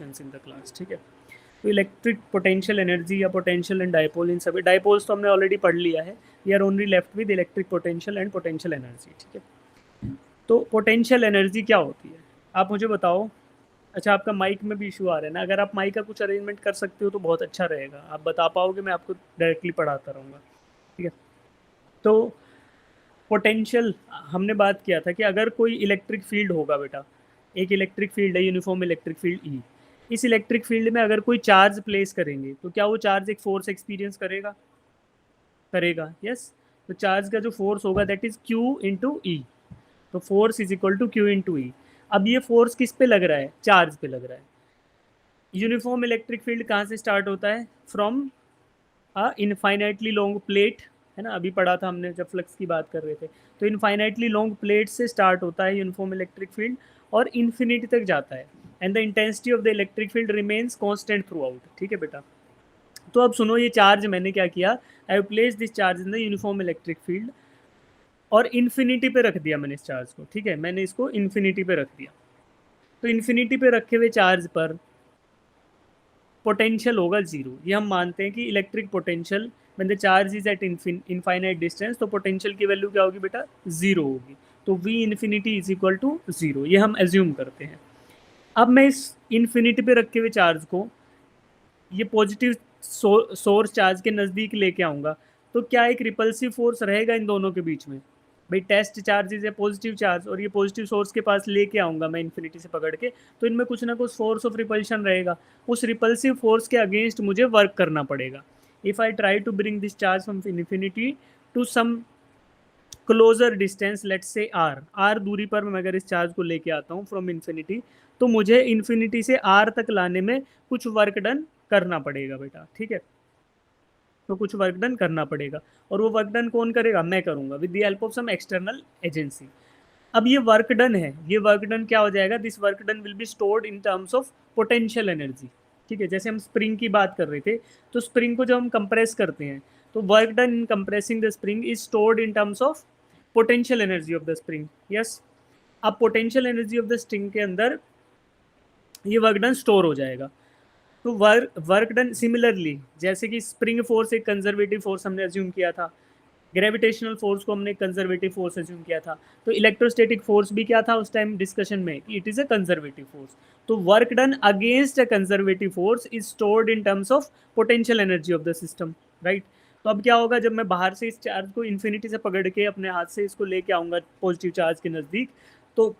Questions in the class, ठीक है। तो इलेक्ट्रिक पोटेंशियल एनर्जी या पोटेंशियल एंड डायपोल, इन सभी डायपोल्स तो हमने ऑलरेडी पढ़ लिया है। We are only left with electric potential and potential energy, ठीक है। तो पोटेंशियल एनर्जी क्या होती है, आप मुझे बताओ। अच्छा, आपका माइक में भी इशू आ रहा है ना, अगर आप माइक का कुछ अरेंजमेंट कर सकते हो तो बहुत अच्छा रहेगा, आप बता पाओगे, मैं आपको डायरेक्टली पढ़ाता रहूँगा, ठीक है। तो पोटेंशियल हमने बात किया था कि अगर कोई इलेक्ट्रिक फील्ड होगा बेटा, एक इलेक्ट्रिक फील्ड है, यूनिफॉर्म इलेक्ट्रिक फील्ड ई। इस इलेक्ट्रिक फील्ड में अगर कोई चार्ज प्लेस करेंगे तो क्या वो चार्ज एक फोर्स एक्सपीरियंस करेगा? करेगा, यस। तो चार्ज का जो फोर्स होगा that is Q into E. तो force is equal to Q into E. अब ये फोर्स किस पे लग रहा है? चार्ज पे लग रहा है। यूनिफॉर्म इलेक्ट्रिक फील्ड कहाँ से स्टार्ट होता है? From a infinitely long plate, है ना, अभी पढ़ा था हमने जब फ्लक्स की बात कर रहे थे। तो इनफाइनाइटली लॉन्ग प्लेट से स्टार्ट होता है यूनिफॉर्म इलेक्ट्रिक फील्ड और इन्फिनिटी तक जाता है। And the intensity of the electric field remains constant through out, ठीक है बेटा। तो अब सुनो, ये चार्ज मैंने क्या किया, I have place this charge in the uniform electric field और इन्फिनिटी पे रख दिया मैंने इस चार्ज को, ठीक है, मैंने इसको इन्फिनिटी पे रख दिया। तो इन्फिनिटी पे रखे हुए चार्ज पर पोटेंशियल होगा जीरो। ये हम मानते हैं कि electric potential when the charge is at infinite distance, तो पोटेंशियल की वैल्यू क्या होगी बेटा? जीरो होगी। तो V infinity is equal to zero, ये हम एज्यूम करते हैं। अब मैं इस इन्फिनिटी पे रखे हुए चार्ज को ये पॉजिटिव सोर्स चार्ज के नज़दीक लेके आऊँगा, तो क्या एक रिपल्सिव फोर्स रहेगा इन दोनों के बीच में? भाई टेस्ट चार्जेज है पॉजिटिव चार्ज, और ये पॉजिटिव सोर्स के पास लेके आऊँगा मैं इन्फिनिटी से पकड़ के, तो इनमें कुछ ना कुछ फोर्स ऑफ रिपल्शन रहेगा। उस रिपल्सिव फोर्स के अगेंस्ट मुझे वर्क करना पड़ेगा। If I try to bring this charge from infinity to some closer distance, let's say r दूरी पर मैं अगर इस चार्ज को लेके आता हूँ फ्रॉम इन्फिनिटी, तो मुझे इन्फिनिटी से आर तक लाने में कुछ वर्क डन करना पड़ेगा बेटा, ठीक है। तो कुछ वर्क डन करना पड़ेगा, और वो वर्क डन कौन करेगा? मैं करूंगा with the help of some external agency. अब ये वर्क डन है, ये वर्क डन क्या हो जाएगा? This work done will be stored in terms of potential energy, ठीक है। जैसे हम स्प्रिंग की बात कर रहे थे, तो स्प्रिंग को जब हम कंप्रेस करते हैं तो work done in compressing the spring is stored in terms of potential energy of the spring, yes. अब potential energy of the spring के अंदर ये वर्क डन स्टोर हो जाएगा। तो वर्क डन सिमिलरली, जैसे कि स्प्रिंग फोर्स एक कंजर्वेटिव फोर्स हमने अज्यूम किया था, ग्रेविटेशनल फोर्स को हमने कंजर्वेटिव फोर्स अज्यूम किया था, तो इलेक्ट्रोस्टैटिक फोर्स भी क्या था उस टाइम डिस्कशन में कि it is a conservative force. तो work done against a conservative force is stored in terms of potential energy of the system, right. तो अब क्या होगा, जब मैं बाहर से इस चार्ज को इन्फिनिटी से पकड़ के अपने हाथ से इसको लेके आऊंगा पॉजिटिव चार्ज के नज़दीक, तो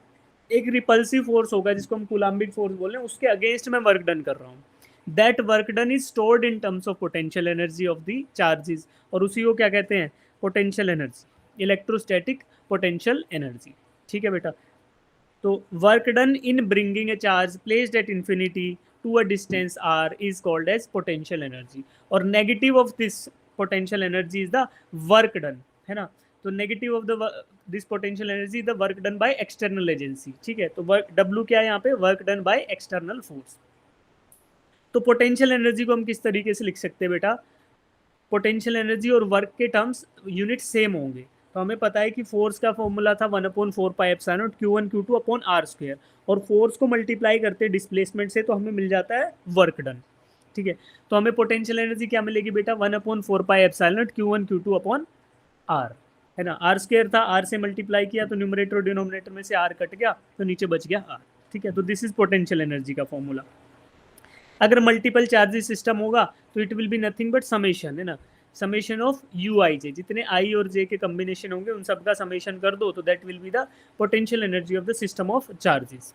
एक रिपल्सिव फोर्स होगा जिसको हम कूलाम्बिक फोर्स बोल रहे हैं, उसके अगेंस्ट मैं वर्क डन कर रहा हूँ। That work done is stored in terms of potential energy of the charges, और उसी को क्या कहते हैं? Potential energy, electrostatic potential energy, ठीक है बेटा। तो work done in bringing a charge placed at infinity to a distance R is called as potential energy, और negative of this potential energy is the work done, है ना। तो negative of the this potential energy the work done by external agency, ठीक है। तो work W क्या है यहाँ पे? Work done by external force. तो पोटेंशियल एनर्जी को हम किस तरीके से लिख सकते हैं बेटा? पोटेंशियल एनर्जी और वर्क के टर्म्स यूनिट सेम होंगे। तो हमें पता है कि फोर्स का फॉर्मूला था 1/4πε0 Q1 Q2 upon r square, और फोर्स को मल्टीप्लाई करते हैं डिस्प्लेसमेंट से तो हमें मिल जाता है वर्क डन, ठीक है। तो हमें पोटेंशियल एनर्जी क्या मिलेगी बेटा? 1/4πε0 Q1 Q2 अपॉन आर, है ना। आर स्क्वायर था, आर से मल्टीप्लाई किया तो न्यूमरेटर और डिनोमिनेटर में से आर कट गया तो नीचे बच गया आर, ठीक है। तो दिस इज पोटेंशियल एनर्जी का फॉर्मूला। अगर मल्टीपल चार्जेस सिस्टम होगा तो it will be nothing but summation, है ना, समेशन ऑफ यू आई जे, जितने आई और जे के कम्बिनेशन होंगे उन सब का समेशन कर दो तो that will be the potential energy of the system of charges.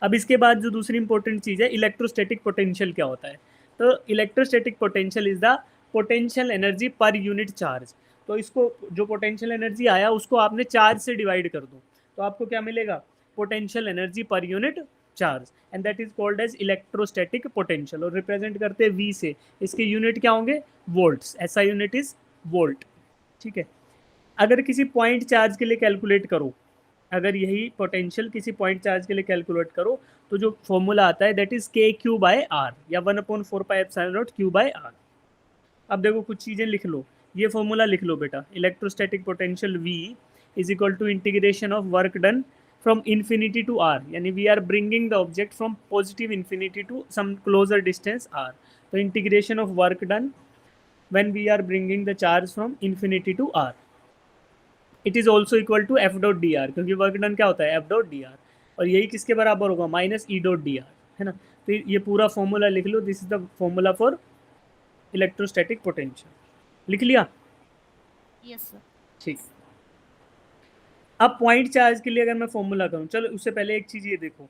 अब इसके बाद जो दूसरी इंपॉर्टेंट चीज़ है, इलेक्ट्रोस्टैटिक पोटेंशियल क्या होता है? तो electrostatic potential is the potential energy per unit charge. तो इसको जो पोटेंशियल एनर्जी आया उसको आपने चार्ज से डिवाइड कर दो तो आपको क्या मिलेगा? Potential energy per unit charge, and that is called as electrostatic potential, और रिप्रेजेंट करते हैं वी से। इसके यूनिट क्या होंगे? वोल्ट्स, ऐसा यूनिट इज वोल्ट, ठीक है। अगर किसी पॉइंट चार्ज के लिए कैलकुलेट करो, अगर यही पोटेंशियल किसी पॉइंट चार्ज के लिए कैलकुलेट करो तो जो फॉर्मूला आता है दैट इज के क्यू बाय आर, या 1/4πε0 क्यू बाय आर। अब देखो कुछ चीज़ें लिख लो, ये फॉर्मूला लिख लो बेटा, electrostatic potential V is equal to integration of work done from infinity to r, यानी we are bringing the object from positive infinity to some closer distance r. तो integration of work done when we are bringing the charge from infinity to r, it is also equal to f dot dr, क्योंकि work done क्या होता है f dot dr, और यही किसके बराबर होगा माइनस e dot dr, है ना. तो ये पूरा फॉर्मूला लिख लो, this is the formula for electrostatic potential. लिख लिया? Yes sir. ठीक. अब पॉइंट चार्ज के लिए अगर मैं फॉर्मूला करूँ, चलो उससे पहले एक चीज़ ये देखो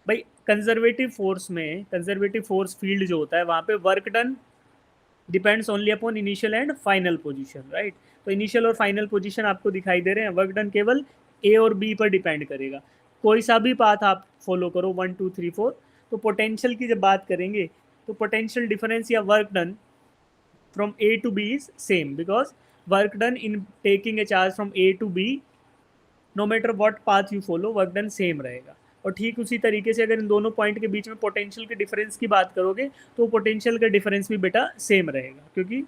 भाई, कंजर्वेटिव फोर्स में, कंजर्वेटिव फोर्स फील्ड जो होता है वहाँ पे work done depends only upon initial and final position, right. तो इनिशियल और फाइनल पोजीशन आपको दिखाई दे रहे हैं, वर्क डन केवल ए और बी पर डिपेंड करेगा. कोई सा भी पाथ आप फॉलो करो 1 2 3 4. तो पोटेंशियल की जब बात करेंगे तो पोटेंशियल डिफरेंस या work done from A to B is same, because work done in taking a charge from A to B, no matter what path you follow, work done same रहेगा. और ठीक उसी तरीके से अगर इन दोनों पॉइंट के बीच में पोटेंशियल के डिफरेंस की बात करोगे तो पोटेंशियल का डिफरेंस भी बेटा सेम रहेगा, क्योंकि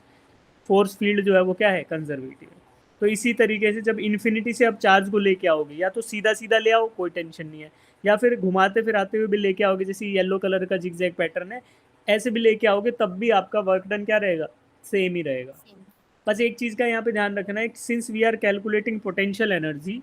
फोर्स फील्ड जो है वो क्या है, कंजर्वेटिव है. तो इसी तरीके से जब इन्फिनिटी से आप चार्ज को लेके आओगे, या तो सीधा सीधा ले आओ कोई टेंशन नहीं है, या फिर घुमाते फिराते हुए भी लेके आओगे, जैसे येलो कलर का जिगजैग पैटर्न है, ऐसे भी लेके आओगे तब भी आपका वर्क डन क्या रहेगा, सेम ही रहेगा. बस एक चीज़ का यहाँ पे ध्यान रखना है, since we are calculating potential energy,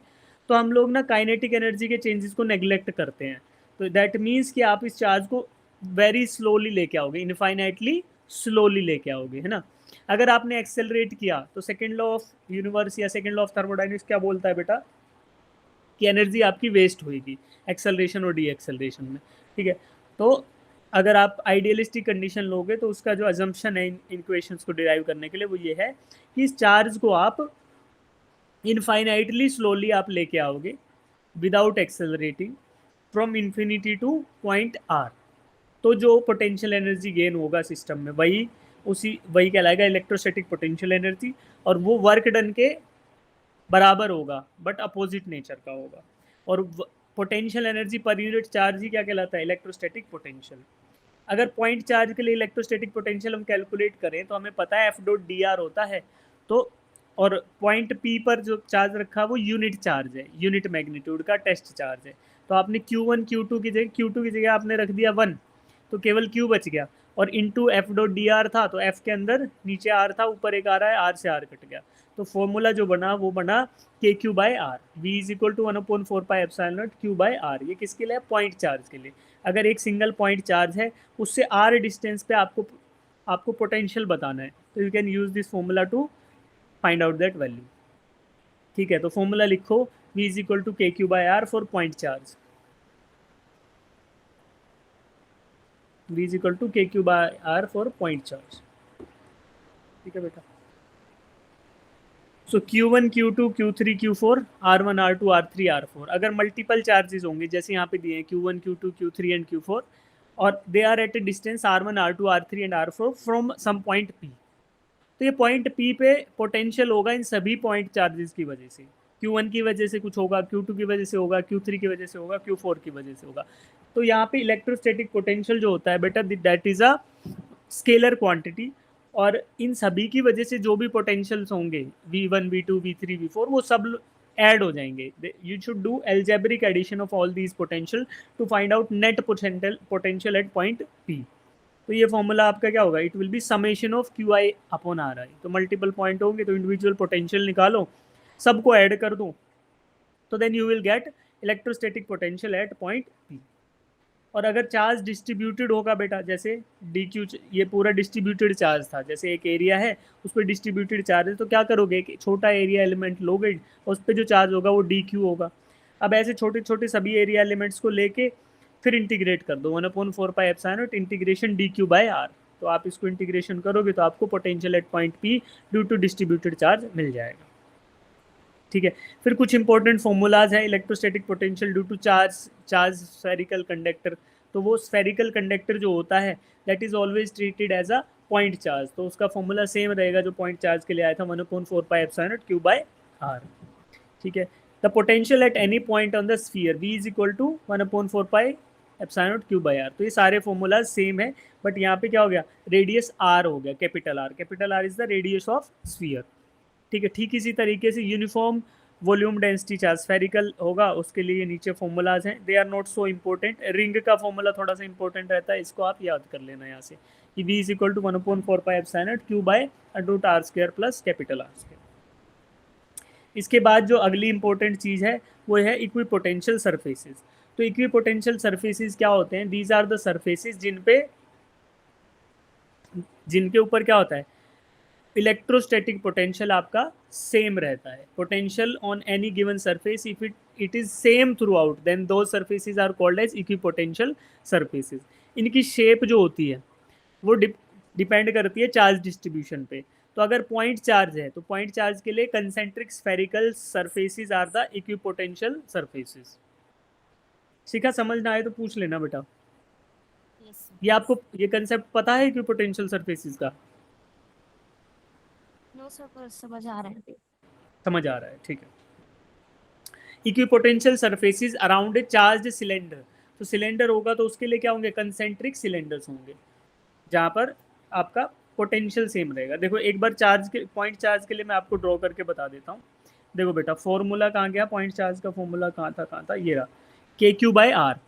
तो हम लोग ना काइनेटिक एनर्जी के चेंजेस को नेग्लेक्ट करते हैं. तो दैट मीन्स कि आप इस चार्ज को वेरी स्लोली लेके आओगे, इनफाइनाइटली स्लोली लेके आओगे, है ना. अगर आपने एक्सेलरेट किया तो सेकेंड लॉ ऑफ यूनिवर्स या सेकेंड लॉ ऑफ थर्मोडायनेमिक्स क्या बोलता है बेटा, कि एनर्जी आपकी वेस्ट होगी एक्सेलरेशन और डी एक्सेलरेशन में. ठीक है. तो अगर आप आइडियलिस्टिक कंडीशन लोगे तो उसका जो अजम्पशन है इन इक्वेशंस को डिराइव करने के लिए वो ये है कि इस चार्ज को आप इनफाइनाइटली स्लोली आप लेके आओगे without accelerating from infinity to point r. तो जो पोटेंशियल एनर्जी गेन होगा सिस्टम में वही कहलाएगा इलेक्ट्रोस्टैटिक पोटेंशियल एनर्जी, और वो वर्क डन के बराबर होगा बट अपोजिट नेचर का होगा. और potential energy per unit charge ही क्या कहलाता है, इलेक्ट्रोस्टैटिक पोटेंशियल. अगर पॉइंट चार्ज के लिए इलेक्ट्रोस्टैटिक पोटेंशियल हम कैलकुलेट करें तो हमें पता है एफ डॉट डी आर होता है. तो और पॉइंट पी पर जो चार्ज रखा वो यूनिट चार्ज है, यूनिट मैग्नीट्यूड का टेस्ट चार्ज है. तो आपने Q1 Q2 की जगह आपने रख दिया 1, तो केवल Q बच गया, और into F dot D are था, तो एफ के अंदर नीचे आर था, ऊपर एक आ रहा है, आर से आर कट गया. तो फॉर्मूला जो बना वो बना K Q by R, V is equal to 1/4πε0 Q by R. ये किसके लिए, पॉइंट चार्ज के लिए. अगर एक सिंगल पॉइंट चार्ज है उससे आर डिस्टेंस पे आपको पोटेंशियल बताना है, तो you can use this formula to find out that value. ठीक है. तो फॉर्मूला लिखो, v इज इक्वल टू के Q by R for point charge, v is equal to के Q by R for point charge. ठीक है बेटा. सो Q1 Q2 Q3 Q4 R1 R2 R3 R4, अगर मल्टीपल चार्जेस होंगे जैसे यहाँ पे दिए हैं Q1 Q2 Q3 and Q4, और they are at a distance R1 R2 R3 and R4 from some point P, तो ये पॉइंट P पे पोटेंशियल होगा इन सभी पॉइंट चार्जेस की वजह से. Q1 की वजह से कुछ होगा, Q2 की वजह से होगा, Q3 की वजह से होगा, Q4 की वजह से होगा. तो यहाँ पे इलेक्ट्रोस्टैटिक पोटेंशियल जो होता है बेटा, that is a scalar quantity, और इन सभी की वजह से जो भी पोटेंशियल्स होंगे V1 V2 V3 V4 वो सब ऐड हो जाएंगे. You should do algebraic addition of all these potential to find out net potential at point P. तो ये फॉर्मूला आपका क्या होगा, it will be summation of q i upon r i. तो मल्टीपल पॉइंट होंगे तो इंडिविजुअल पोटेंशियल निकालो, सबको ऐड कर दो, तो then you will get electrostatic potential at point P. और अगर चार्ज डिस्ट्रीब्यूटेड होगा बेटा, जैसे डी क्यू, ये पूरा डिस्ट्रीब्यूटेड चार्ज था, जैसे एक एरिया है उस पर डिस्ट्रीब्यूटेड चार्ज है, तो क्या करोगे कि छोटा एरिया एलिमेंट लोगे और उस पर जो चार्ज होगा वो डी क्यू होगा. अब ऐसे छोटे छोटे सभी एरिया एलिमेंट्स को लेके फिर इंटीग्रेट कर दो 1/4πε0 integration D Q by R. तो आप इसको इंटीग्रेशन करोगे तो आपको potential at point P due to distributed charge मिल जाएगा. ठीक है. फिर कुछ इंपॉर्टेंट फॉर्मूलाज हैं electrostatic potential due to charge spherical conductor. तो वो स्फेरिकल कंडक्टर जो होता है that is always treated as a point charge, तो उसका फॉर्मूला सेम रहेगा जो पॉइंट चार्ज के लिए आया था 1/4πε0 क्यू बाई आर. ठीक है. The potential at any point on the sphere v is equal to 1/4πε0 Q by R. तो ये सारे फॉर्मूलाज सेम है, बट यहाँ पे क्या हो गया, रेडियस r हो गया, capital R is the radius of sphere. ठीक है. ठीक इसी तरीके से uniform volume density charge spherical होगा उसके लिए नीचे फॉर्मूलाज हैं, they are not so important. Ring का फॉर्मूला थोड़ा सा इंपॉर्टेंट रहता है, इसको आप याद कर लेना यहाँ से कि v is equal to 1/4 q by root r square plus capital R square. इसके बाद जो अगली इंपॉर्टेंट चीज़ है वो है इक्विपोटेंशियल सरफेसेस। तो इक्विपोटेंशियल सरफेसेस क्या होते हैं? दीज आर द सरफेसेस जिनके ऊपर क्या होता है, इलेक्ट्रोस्टैटिक पोटेंशियल आपका सेम रहता है। Potential on any given surface if it is same throughout then the surfaces are called as equipotential surfaces. इनकी शेप जो होती है वो डिपेंड करती है चार्ज डिस्ट्रीब्यूशन पे। तो अगर पॉइंट चार्ज है तो पॉइंट चार्ज के लिए concentric spherical surfaces are the equipotential surfaces. सीखा? समझ ना आए तो पूछ लेना बेटा। Yes sir. ये आपको ये कंसेप्ट पता है इक्विपोटेंशियल सरफेसेस का? नो सर, पर समझ आ रहा है। समझ आ रहा है, ठीक है। Equipotential surfaces around a charge cylinder. तो सिलेंडर होगा तो उसके लिए क्या होंगे? कंसेंट्रिक सिलेंडर्स होंगे जहां पर आपका पोटेंशियल सेम रहेगा। देखो एक बार चार्ज के पॉइंट चार्ज के लिए मैं आपको ड्रॉ करके बता देता हूँ। देखो बेटा फॉर्मूला कहाँ गया? पॉइंट चार्ज का फॉर्मूला कहाँ था, ये रहा, के क्यू बाय आर।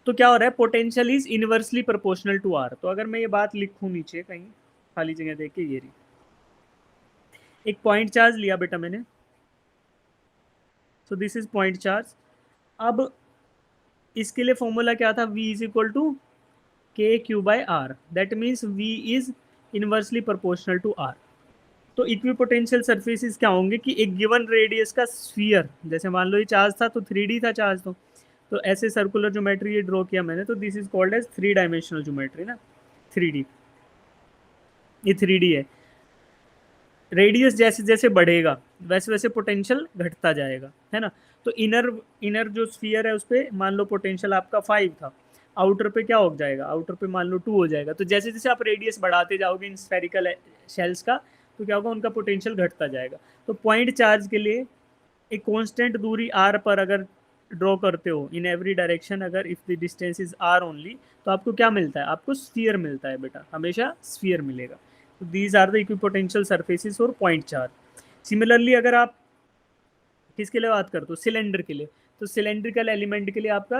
तो क्या हो रहा है? Potential is inversely proportional to r. तो अगर मैं ये बात लिखूँ नीचे कहीं खाली जगह देख के, ये रही, एक पॉइंट चार्ज लिया बेटा मैंने, so this is point charge. अब इसके लिए फॉर्मूला क्या था? v इज इक्वल टू के Q by r, that means v is inversely proportional to r. तो इक्विपोटेंशियल सरफेसेस क्या होंगे कि एक गिवन रेडियस का स्फीयर, जैसे मान लो ये चार्ज था तो 3D था चार्ज, तो ऐसे सर्कुलर ज्योमेट्री ये ड्रॉ किया मैंने, तो this is called as 3 dimensional geometry ना, 3D। ये 3D है। रेडियस जैसे जैसे बढ़ेगा वैसे वैसे पोटेंशियल घटता जाएगा, है ना। तो इनर इनर जो स्फीयर है उस पर मान लो पोटेंशियल आपका 5 था, आउटर पे क्या हो जाएगा? आउटर पे मान लो 2 हो जाएगा। तो जैसे जैसे आप रेडियस बढ़ाते जाओगे इन स्फेरिकल शेल्स का, तो क्या होगा? उनका पोटेंशियल घटता जाएगा। तो पॉइंट चार्ज के लिए एक कांस्टेंट दूरी r पर अगर ड्रॉ करते हो इन एवरी डायरेक्शन, अगर if the distance is r only, तो आपको क्या मिलता है? आपको स्फीयर मिलता है बेटा, हमेशा स्फीयर मिलेगा। तो these are the equipotential surfaces और पॉइंट चार्ज। सिमिलरली अगर आप किसके लिए बात करते हो? सिलेंडर के लिए। तो सिलेंड्रिकल एलिमेंट के लिए आपका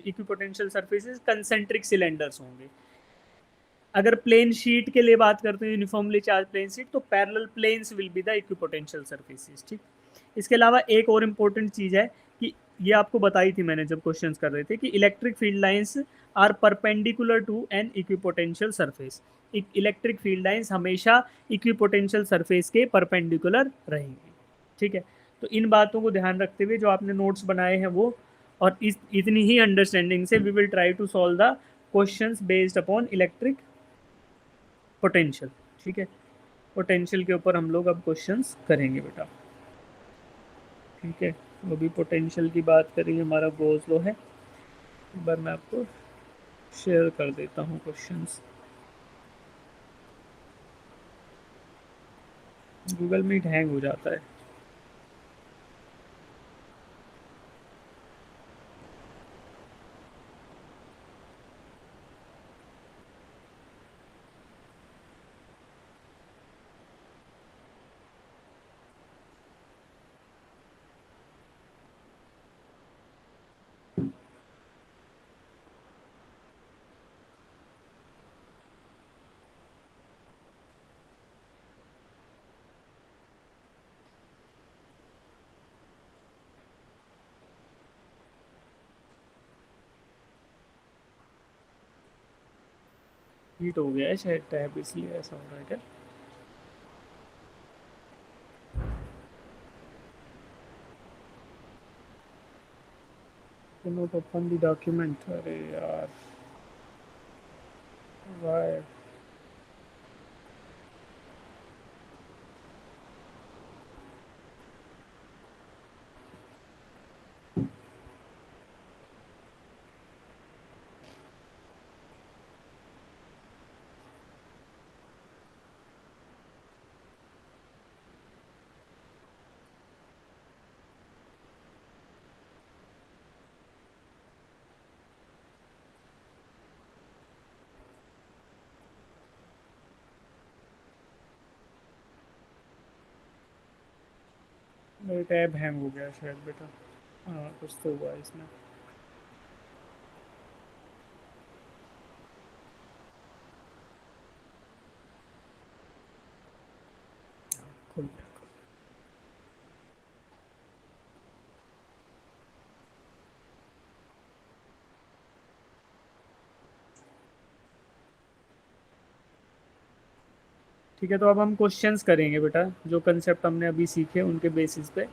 इक्विपोटेंशियल सरफेसेस कंसेंट्रिक सिलेंडर्स होंगे। अगर प्लेन शीट के लिए बात करते हैं, यूनिफॉर्मली चार्ज प्लेन शीट, तो parallel planes will be the equipotential surfaces. ठीक। इसके अलावा एक और इम्पोर्टेंट चीज़ है कि ये आपको बताई थी मैंने जब क्वेश्चंस कर रहे थे, कि electric field lines are perpendicular to an equipotential surface. Electric field lines हमेशा इक्विपोटेंशियल सरफेस के परपेंडिकुलर रहेंगी। ठीक है। तो इन बातों को ध्यान रखते हुए जो आपने नोट्स बनाए हैं वो, और इतनी ही अंडरस्टैंडिंग से we will try to solve the questions based upon electric potential. ठीक है। पोटेंशियल के ऊपर हम लोग अब क्वेश्चंस करेंगे बेटा। ठीक है। वो भी पोटेंशियल की बात करेंगे, हमारा गोज लो है। एक बार मैं आपको शेयर कर देता हूँ क्वेश्चंस। गूगल मीट हैंग हो जाता है। हीट हो गया है शायद टैब, इसलिए ऐसा हो रहा है क्या? नोट ओपन द डॉक्यूमेंट, अरे यार वाई। टैब हैंग हो गया शायद बेटा। हाँ कुछ तो हुआ है इसमें। खुल गया। ठीक है, तो अब हम क्वेश्चंस करेंगे बेटा। जो कंसेप्ट हमने अभी सीखे उनके बेसिस पे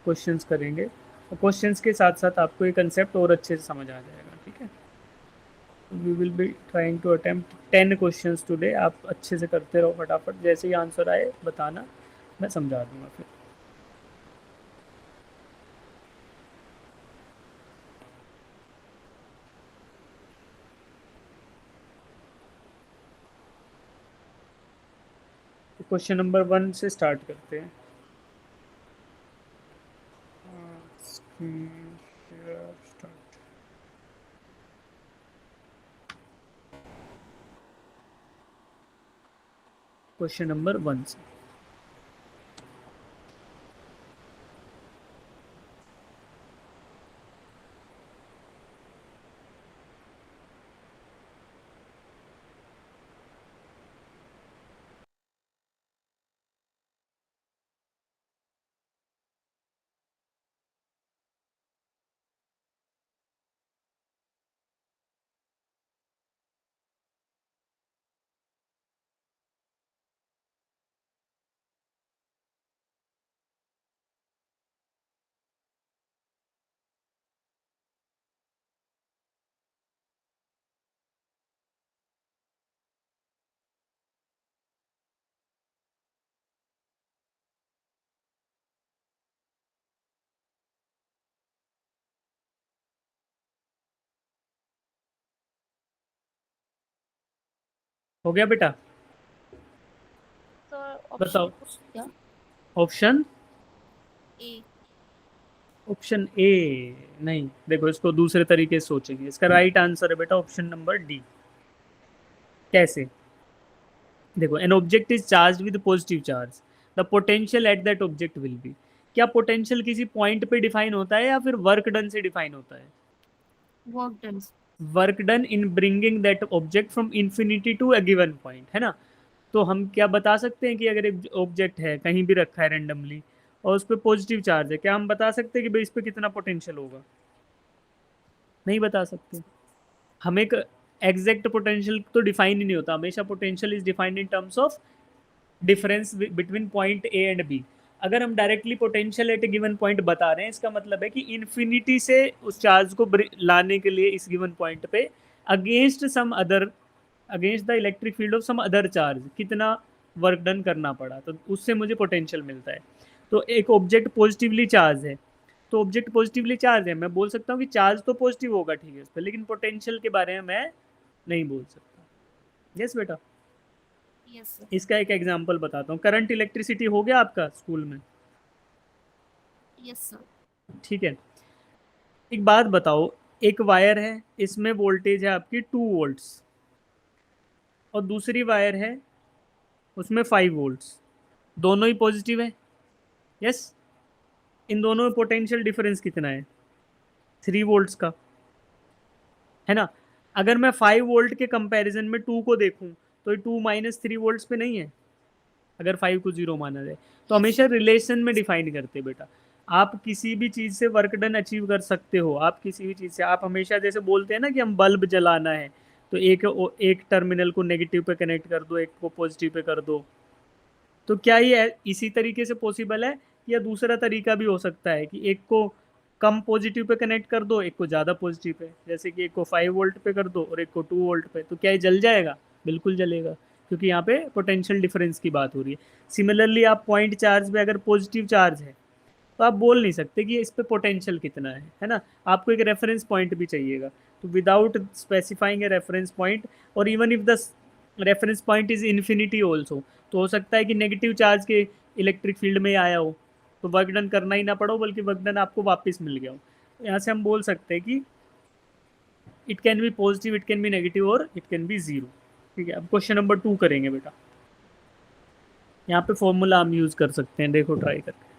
क्वेश्चंस करेंगे, और क्वेश्चंस के साथ साथ आपको ये कंसेप्ट और अच्छे से समझ आ जाएगा। ठीक है, we will be trying to attempt 10 questions today. आप अच्छे से करते रहो फटाफट, जैसे ही आंसर आए बताना, मैं समझा दूंगा फिर। तो क्वेश्चन नंबर 1 से स्टार्ट करते हैं। Screen share start. Question number 1 से। हो गया बेटा? तो ऑप्शन बताओ। क्या? Option A. ऑप्शन ए नहीं, देखो इसको दूसरे तरीके से सोचेंगे। इसका राइट आंसर है बेटा ऑप्शन नंबर डी। कैसे? देखो, an object is charge with positive charge, the potential at that object will be. क्या पोटेंशियल किसी पॉइंट पे डिफाइन होता है या फिर वर्क डन से डिफाइन होता है? Work done. Work done in bringing that object from infinity to a given point, है ना? तो हम क्या बता सकते हैं कि अगर एक ऑब्जेक्ट है कहीं भी रखा है रेंडमली और उस पर पॉजिटिव चार्ज है, क्या हम बता सकते हैं कि भाई इस पे कितना पोटेंशियल होगा? नहीं बता सकते। हम एक एग्जैक्ट पोटेंशियल तो डिफाइन ही नहीं होता, हमेशा potential is defined in terms of difference between point A and B. अगर हम directly potential at a given point बता रहे हैं, इसका मतलब है कि इन्फिनिटी से उस चार्ज को लाने के लिए इस गिवन पॉइंट पे against some other, against the electric field of some other charge कितना वर्क डन करना पड़ा, तो उससे मुझे पोटेंशियल मिलता है। तो एक ऑब्जेक्ट पॉजिटिवली चार्ज है, तो ऑब्जेक्ट पॉजिटिवली चार्ज है, मैं बोल सकता हूँ कि चार्ज तो पॉजिटिव होगा, ठीक है, उस पर, लेकिन पोटेंशियल के बारे में मैं नहीं बोल सकता। यस बेटा। Yes sir. इसका एक एग्जांपल बताता हूँ। करंट इलेक्ट्रिसिटी हो गया आपका स्कूल में? Yes sir. ठीक है, एक बात बताओ, एक वायर है, इसमें वोल्टेज है आपकी 2 वोल्ट्स, और दूसरी वायर है उसमें 5 वोल्ट्स, दोनों ही पॉजिटिव है। यस। इन दोनों में पोटेंशियल डिफरेंस कितना है? 3 वोल्ट्स का, है ना? अगर मैं 5 वोल्ट के कंपैरिजन में 2 को देखूं, तो ये 2 - 3 वोल्ट्स पे नहीं है, अगर 5 को 0 माना जाए। तो यस हमेशा सर। रिलेशन में डिफाइन करते हैं बेटा। आप किसी भी चीज़ से वर्क डन अचीव कर सकते हो, आप किसी भी चीज़ से, आप हमेशा जैसे बोलते हैं ना कि हम बल्ब जलाना है, तो एक टर्मिनल को नेगेटिव पे कनेक्ट कर दो, एक को पॉजिटिव पे कर दो। तो क्या ये इसी तरीके से पॉसिबल है, या दूसरा तरीका भी हो सकता है कि एक को कम पॉजिटिव पे कनेक्ट कर दो, एक को ज़्यादा पॉजिटिव पे, जैसे कि एक को 5 वोल्ट पे कर दो और एक को 2 वोल्ट पे, तो क्या ये जल जाएगा? बिल्कुल जलेगा, क्योंकि यहाँ पे पोटेंशियल डिफरेंस की बात हो रही है। सिमिलरली आप पॉइंट चार्ज पे अगर पॉजिटिव चार्ज है, तो आप बोल नहीं सकते कि इस पे पोटेंशियल कितना है ना? आपको एक रेफरेंस पॉइंट भी चाहिएगा। तो without specifying a reference point, और even if the reference point is infinity also, तो हो सकता है कि नेगेटिव चार्ज के इलेक्ट्रिक फील्ड में आया हो, तो वर्क डन करना ही ना पड़ो, बल्कि वर्क डन आपको वापस मिल गया हो। तो यहाँ से हम बोल सकते हैं कि it can be positive, it can be negative, और इट कैन बी जीरो। ठीक है, अब क्वेश्चन नंबर 2 करेंगे बेटा। यहाँ पे फॉर्मूला हम यूज कर सकते हैं, देखो ट्राई करके।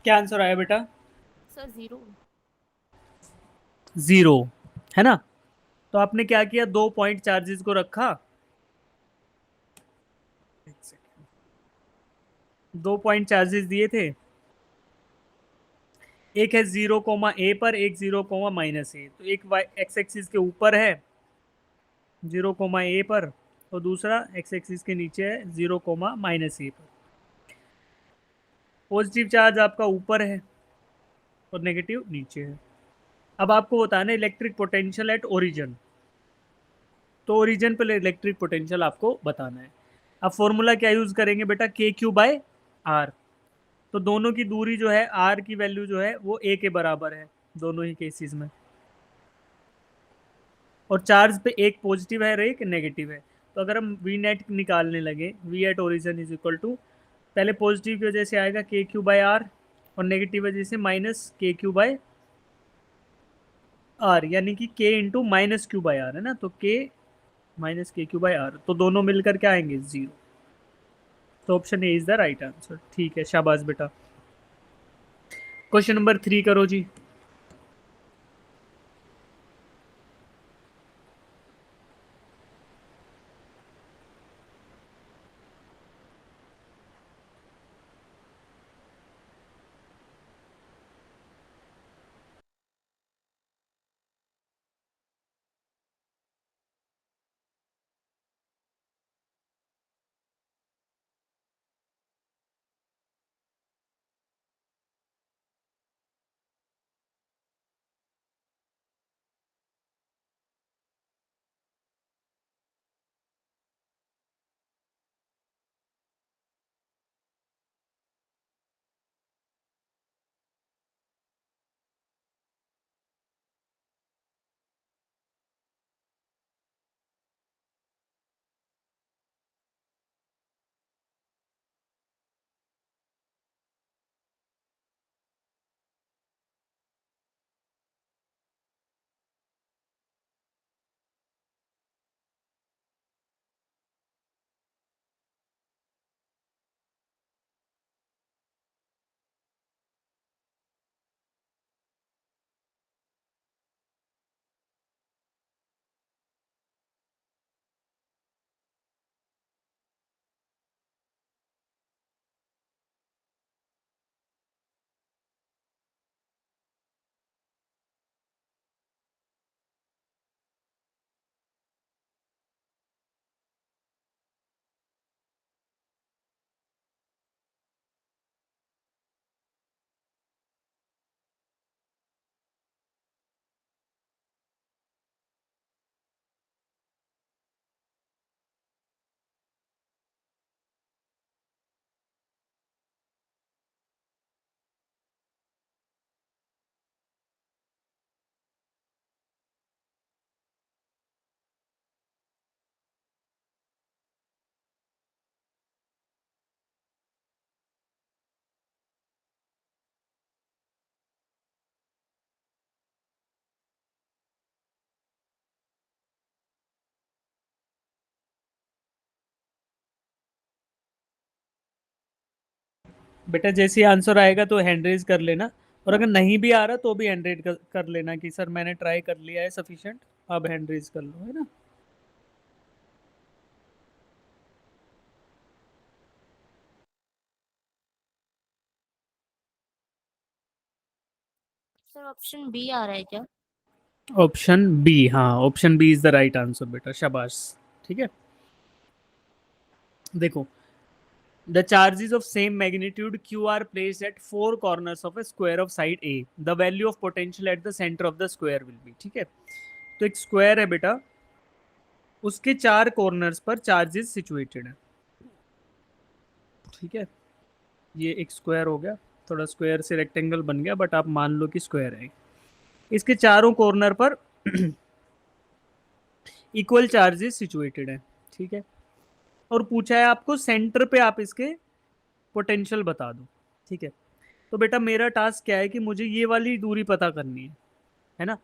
क्या आंसर आया बेटा? सर 0। 0 है ना। तो आपने क्या किया, 2 पॉइंट चार्जेस को रखा, एक सेकेंड, 2 पॉइंट चार्जेस दिए थे, एक है 0, A पर, एक 0, -A, तो एक एक्स एक्सिस के ऊपर है 0, A पर, और दूसरा एक्स एक्सिस के नीचे है 0, -A पर। पॉजिटिव चार्ज आपका ऊपर है और नेगेटिव नीचे है। अब आपको बताना है इलेक्ट्रिक पोटेंशियल एट ओरिजिन। तो ओरिजिन पर इलेक्ट्रिक पोटेंशियल आपको बताना है। अब फॉर्मूला क्या यूज करेंगे बेटा, KQ/R। तो दोनों की दूरी जो है, R की वैल्यू जो है वो A के बराबर है दोनों ही केसेस में, और चार्ज पे एक पॉजिटिव है और एक नेगेटिव है। तो अगर हम वी नेट निकालने लगे, V at origin is equal to, पहले पॉजिटिव की वजह से आएगा KQ/R, और नेगेटिव वजह से -KQ/R, यानी कि K इंटू -Q/R है ना, तो K -KQ/R, तो दोनों मिलकर क्या आएंगे, 0। तो option A is the right answer. ठीक है, शाबाश बेटा। क्वेश्चन नंबर 3 करो जी। बेटा जैसे आंसर आएगा तो हैंड रेज कर लेना, और अगर नहीं भी आ रहा तो भी हैंड रेज कर लेना कि सर मैंने ट्राई कर लिया है सफिशिएंट, अब हैंड रेज कर लो, है ना। सर ऑप्शन बी आ रहा है क्या? ऑप्शन बी, हाँ option B is the right answer बेटा, शाबाश। ठीक है, देखो, the charges of same magnitude Q are placed at 4 corners of a square of side A, the value of potential at the centre of the square will be. ठीक है, तो एक square है बेटा, उसके 4 कॉर्नर्स पर चार्जेस सिचुएटेड है। ठीक है, ये एक स्क्वायर हो गया, थोड़ा स्क्वायर से रेक्टेंगल बन गया, बट आप मान लो कि स्क्वायर है। इसके चारों कॉर्नर पर इक्वल चार्जेस सिचुएटेड है। ठीक है, और पूछा है आपको सेंटर पे आप इसके पोटेंशियल बता दो। ठीक है, तो बेटा मेरा टास्क क्या है कि मुझे ये वाली दूरी पता करनी है ना,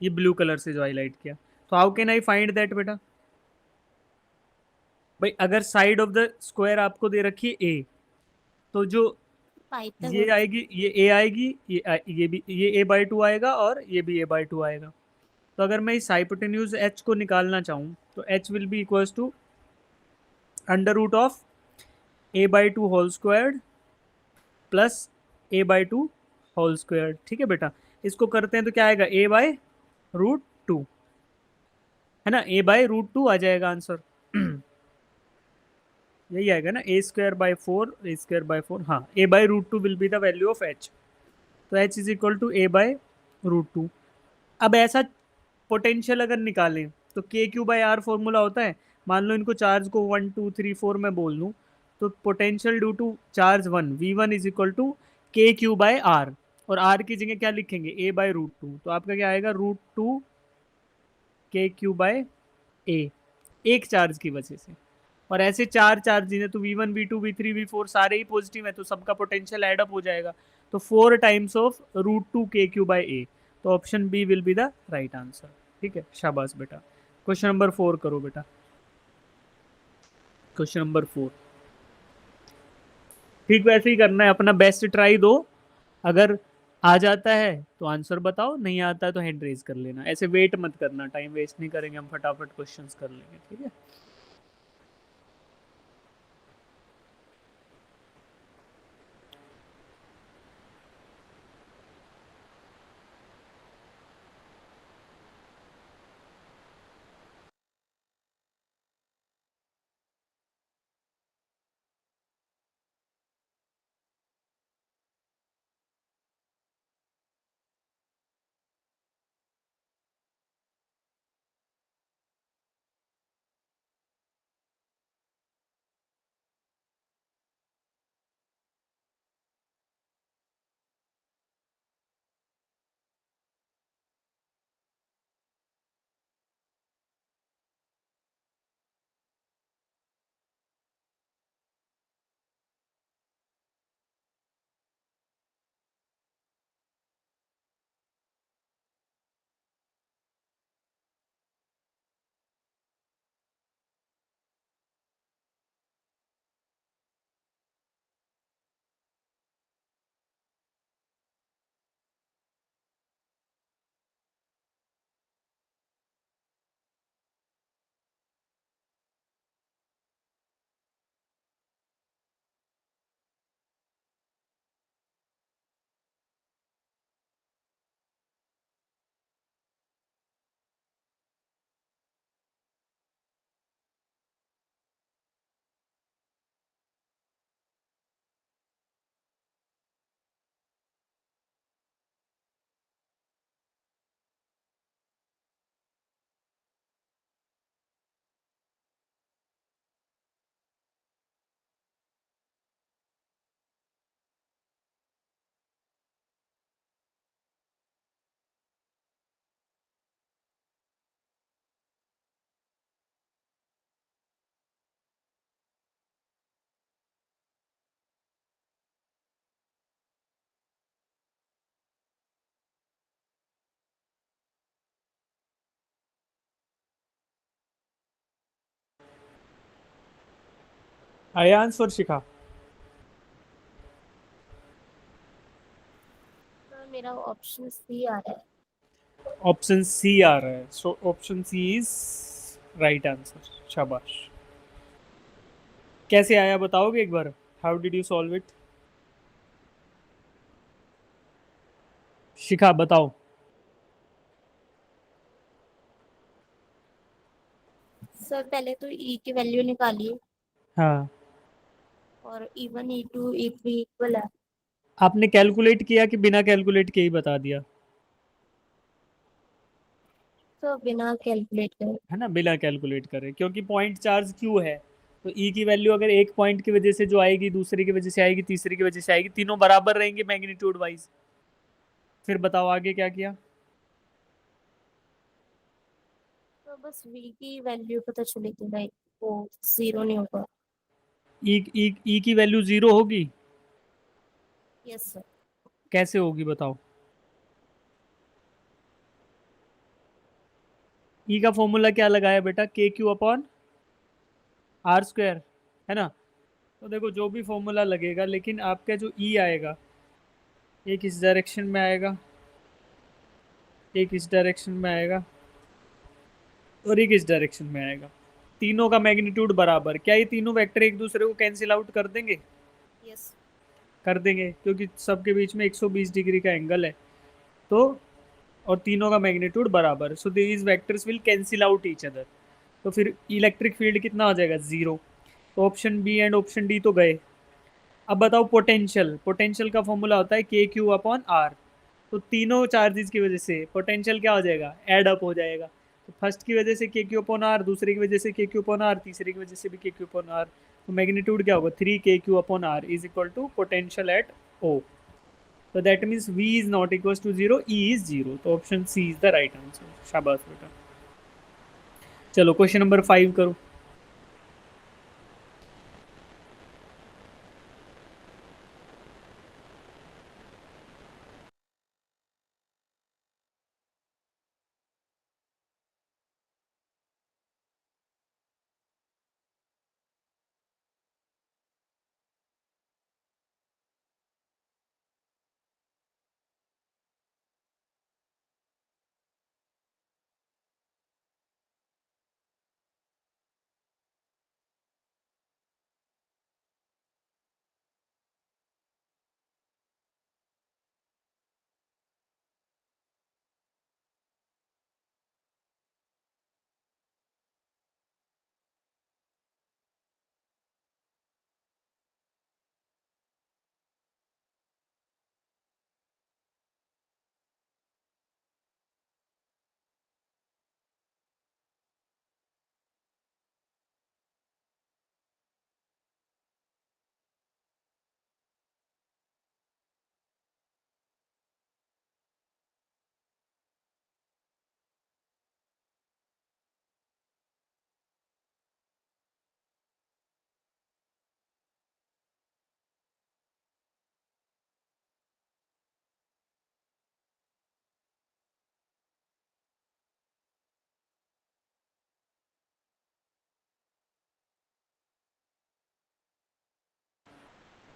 ये ब्लू कलर से जो हाईलाइट किया। तो how can I find that बेटा, भाई अगर साइड ऑफ द स्क्वायर आपको दे रखी है ए, तो जो ये पाइथागोरस। आएगी, ये ए आएगी, ये भी, ये ए बाई टू आएगा और ये भी ए बाई टू आएगा। तो अगर मैं इस हाइपोटेन्यूज एच को निकालना चाहूँ तो h will be equals to under root of a by two whole squared plus a by two whole squared. ठीक है बेटा, इसको करते हैं तो क्या आएगा, ए बाय रूट टू, है ना, ए बाय रूट टू आ जाएगा आंसर। यही आएगा ना, a square by four, a square by four, हाँ, a by root two will be the value of H. तो H is equal to a by root two. अब ऐसा potential अगर निकालें तो के क्यू बाई आर फॉर्मूला होता है। मान लो इनको चार्ज को 1 2 3 4 में बोल दूं, तो potential due to charge one V one is equal to के क्यू बाई आर, और आर की जगह क्या लिखेंगे, ए बाई रूट टू। तो आपका क्या आएगा, रूट टू के क्यू बाय ए, एक चार्ज की वजह से। और ऐसे चार चार्ज हैं तो V one V two V three V four सारे ही पॉजिटिव है, तो सबका पोटेंशियल एड अप हो जाएगा। तो 4 टाइम्स ऑफ रूट टू के क्यू बाई ए। तो option B will be the right answer. ठीक है, शाबाश बेटा। क्वेश्चन नंबर 4 करो बेटा, क्वेश्चन नंबर 4। ठीक वैसे ही करना है, अपना बेस्ट ट्राई दो। अगर आ जाता है तो आंसर बताओ, नहीं आता है तो हैंड रेज कर लेना। ऐसे वेट मत करना, टाइम वेस्ट नहीं करेंगे हम, फटाफट क्वेश्चंस कर लेंगे। ठीक है, आया आंसर शिखा? सर मेरा ऑप्शन सी आ रहा है। ऑप्शन सी आ रहा है, so option C is right answer. शाबाश। कैसे आया बताओगे एक बार, how did you solve it? Shikha बताओ। सर पहले तो ई की वैल्यू निकालिए, हाँ, और E one E two E three equal है। आपने कैलकुलेट किया कि बिना कैलकुलेट के ही बता दिया? तो बिना कैलकुलेट करे। है ना, बिना कैलकुलेट करे, क्योंकि पॉइंट चार्ज क्यू है। तो ई की वैल्यू अगर एक पॉइंट की वजह से जो आएगी, दूसरे की वजह से आएगी, तीसरे की वजह से आएगी, तीनों बराबर रहेंगे मैग्नीट्यूड वाइज। फिर बताओ आगे क्या किया? तो बस वी की वैल्यू पता चली थी, लाइक वो जीरो नहीं होगा। ई की वैल्यू जीरो होगी? Yes sir. कैसे होगी बताओ? ई का फॉर्मूला क्या लगाया बेटा, के क्यू अपॉन आर स्क्वायर, है ना। तो देखो जो भी फॉर्मूला लगेगा, लेकिन आपका जो ई आएगा एक इस डायरेक्शन में आएगा, एक इस डायरेक्शन में आएगा और एक इस डायरेक्शन में आएगा। तीनों का मैग्नीट्यूड बराबर, क्या ये तीनों वेक्टर एक दूसरे को कैंसिल आउट कर देंगे? यस। कर देंगे, क्योंकि सबके बीच में 120 डिग्री का एंगल है। तो और तीनों का मैग्नीट्यूड बराबर, so these vectors will cancel out each other. तो फिर इलेक्ट्रिक फील्ड कितना हो जाएगा? जीरो। तो option B and option D तो गए। अब बताओ पोटेंशियल, पोटेंशियल का फॉर्मूला होता है के क्यू अपॉन आर। तो तीनों चार्जेस की वजह से पोटेंशियल क्या हो जाएगा? एड अप हो जाएगा। तो फर्स्ट की वजह से के क्यू अपॉन आर, दूसरे की वजह से के क्यू अपॉन आर, तीसरे की वजह से भी के क्यू अपॉन आर। तो मैग्नीट्यूड क्या होगा? 3 k q upon R is equal to potential at O. तो that means v is not equal to zero, e is zero. तो option C is the right answer. शाबाश बेटा। चलो question number 5 करो।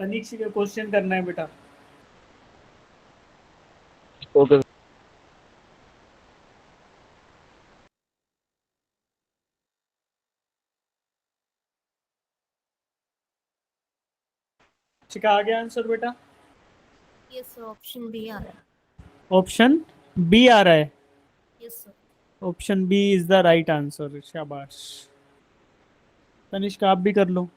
तनिक से क्वेश्चन करना है बेटा। ओके। ठीक है, आ गया आंसर बेटा? यस सर, ऑप्शन बी आ रहा है। ऑप्शन बी आ रहा है। Yes sir. Option B is the right answer. शाबाश। तनिष्क आप भी कर लो।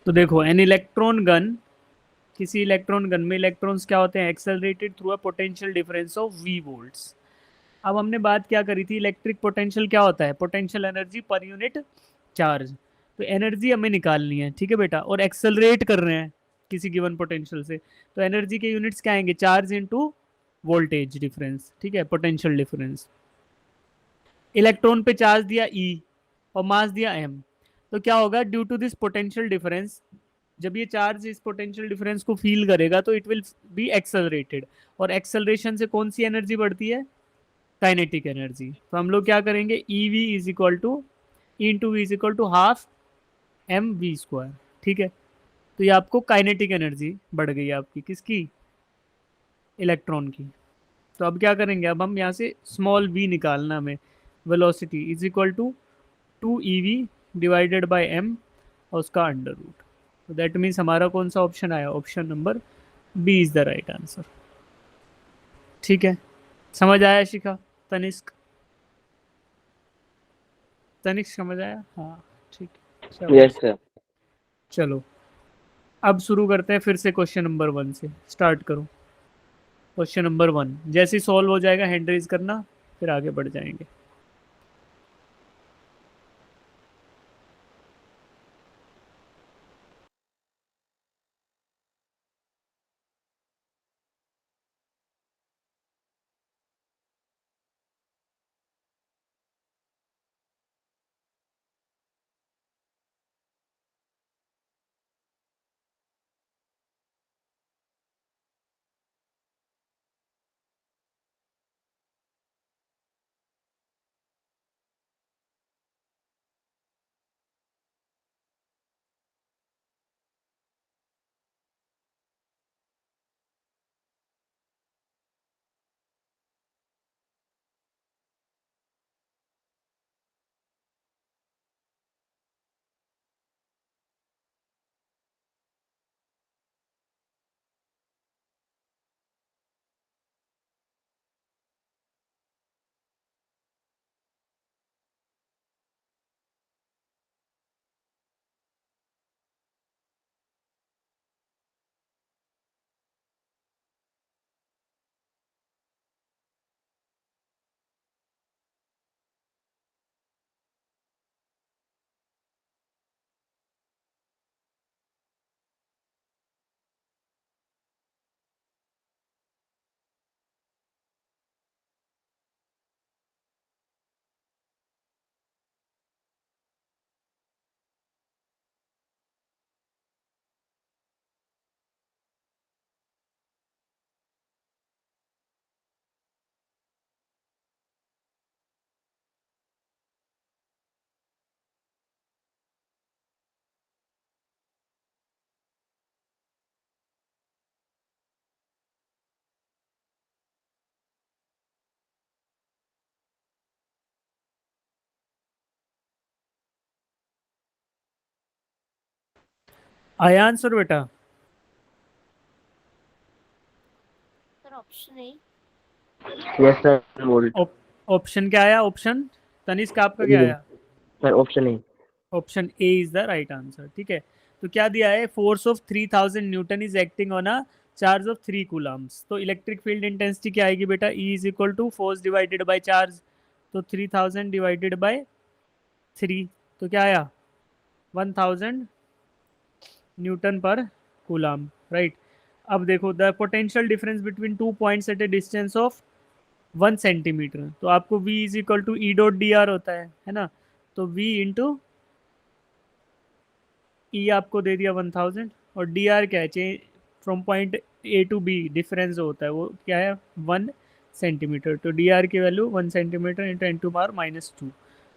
तो देखो, एन इलेक्ट्रॉन गन, किसी इलेक्ट्रॉन गन में इलेक्ट्रॉन्स क्या होते हैं? Accelerated through a potential difference of v volts. अब हमने बात क्या करी थी? इलेक्ट्रिक पोटेंशियल क्या होता है? Potential energy per unit charge. तो एनर्जी हमें निकालनी है, ठीक है बेटा, और एक्सेलरेट कर रहे हैं किसी गिवन पोटेंशियल से। तो एनर्जी के यूनिट्स क्या आएंगे? चार्ज इनटू वोल्टेज डिफरेंस, ठीक है, पोटेंशियल डिफरेंस। इलेक्ट्रॉन पे चार्ज दिया E और मास दिया m। तो क्या होगा? Due to this potential difference, जब ये चार्ज इस पोटेंशियल डिफरेंस को फील करेगा तो इट विल बी एक्सेलरेटेड। और एक्सेलरेशन से कौन सी एनर्जी बढ़ती है? Kinetic energy. तो हम लोग क्या करेंगे? E V is equal to E into V is equal to half M V square, ठीक है। तो ये आपको काइनेटिक एनर्जी बढ़ गई आपकी, किसकी? इलेक्ट्रॉन की। तो अब क्या करेंगे? अब हम यहाँ से स्मॉल वी निकालना हमें। Velocity is equal to 2 EV divided by m और उसका अंडर रूट। तो दैट मीन्स हमारा कौन सा ऑप्शन आया? Option number B is the right answer. ठीक है, समझ आया शिखा? तनिष्क, तनिष्क समझ आया? हाँ ठीक है, चलो। Yes sir. चलो अब शुरू करते हैं फिर से क्वेश्चन नंबर 1 से, स्टार्ट करो। क्वेश्चन नंबर 1 जैसे ही सॉल्व हो जाएगा हैंड रेज करना, फिर आगे बढ़ जाएंगे। आया आंसर बेटा? Sir option A. Yes sir volt. Option क्या आया? ऑप्शन तनिष्क आपका क्या रीडिंग आया? Sir option A. Option A is the right answer. ठीक है, तो क्या दिया है? Force of 3000 newton is acting on a charge of 3 coulombs. तो इलेक्ट्रिक फील्ड इंटेंसिटी क्या आएगी बेटा? E is equal to force divided by charge. तो 3000 डिवाइडेड बाय 3, तो क्या आया? 1000 न्यूटन पर कूलम, राइट। अब देखो, the potential difference between two points at a distance of 1 centimetre. तो आपको v is equal to E dot D R होता है ना? तो v इंटू ई आपको दे दिया 1000, और डी आर क्या है? Change from point A to B, difference जो होता है वो क्या है? 1 सेंटीमीटर। तो डी आर की वैल्यू 1 सेंटीमीटर इंटू 10⁻²।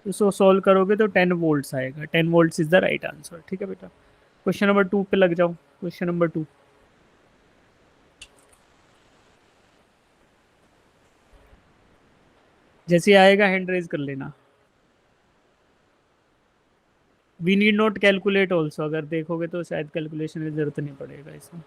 तो इसको सॉल्व करोगे तो 10 वोल्ट्स आएगा। 10 volts is the right answer. ठीक है बेटा, क्वेश्चन नंबर 2 पे लग जाओ। क्वेश्चन नंबर 2 जैसे ही आएगा हैंड रेज कर लेना। We need not calculate also, अगर देखोगे तो शायद कैलकुलेशन की जरूरत नहीं पड़ेगा इसमें।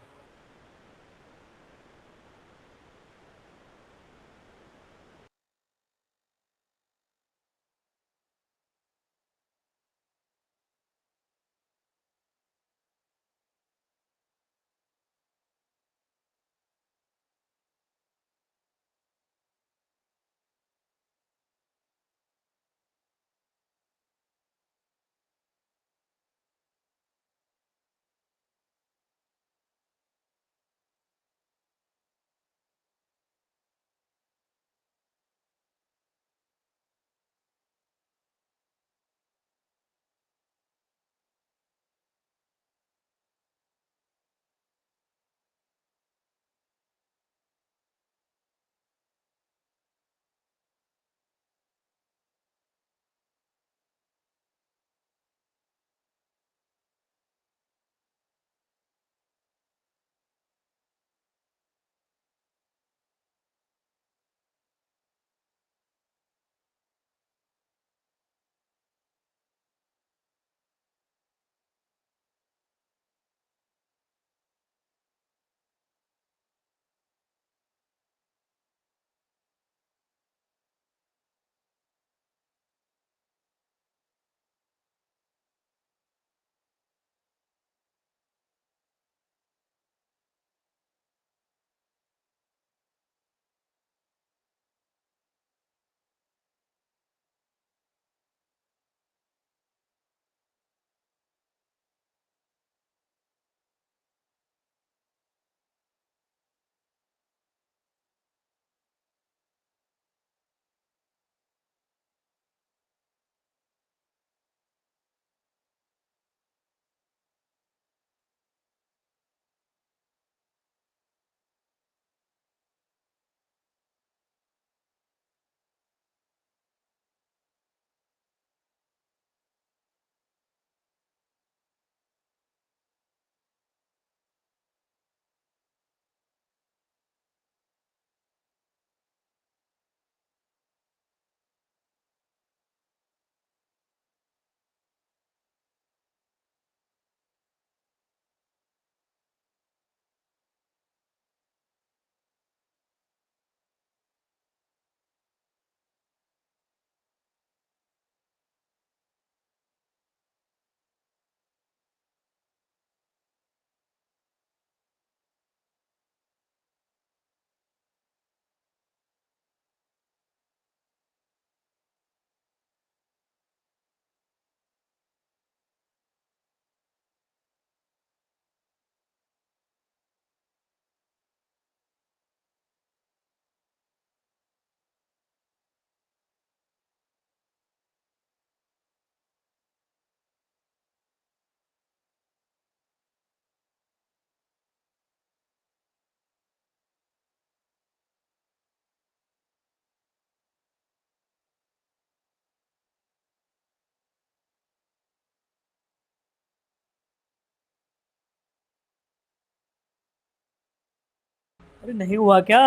अरे नहीं हुआ क्या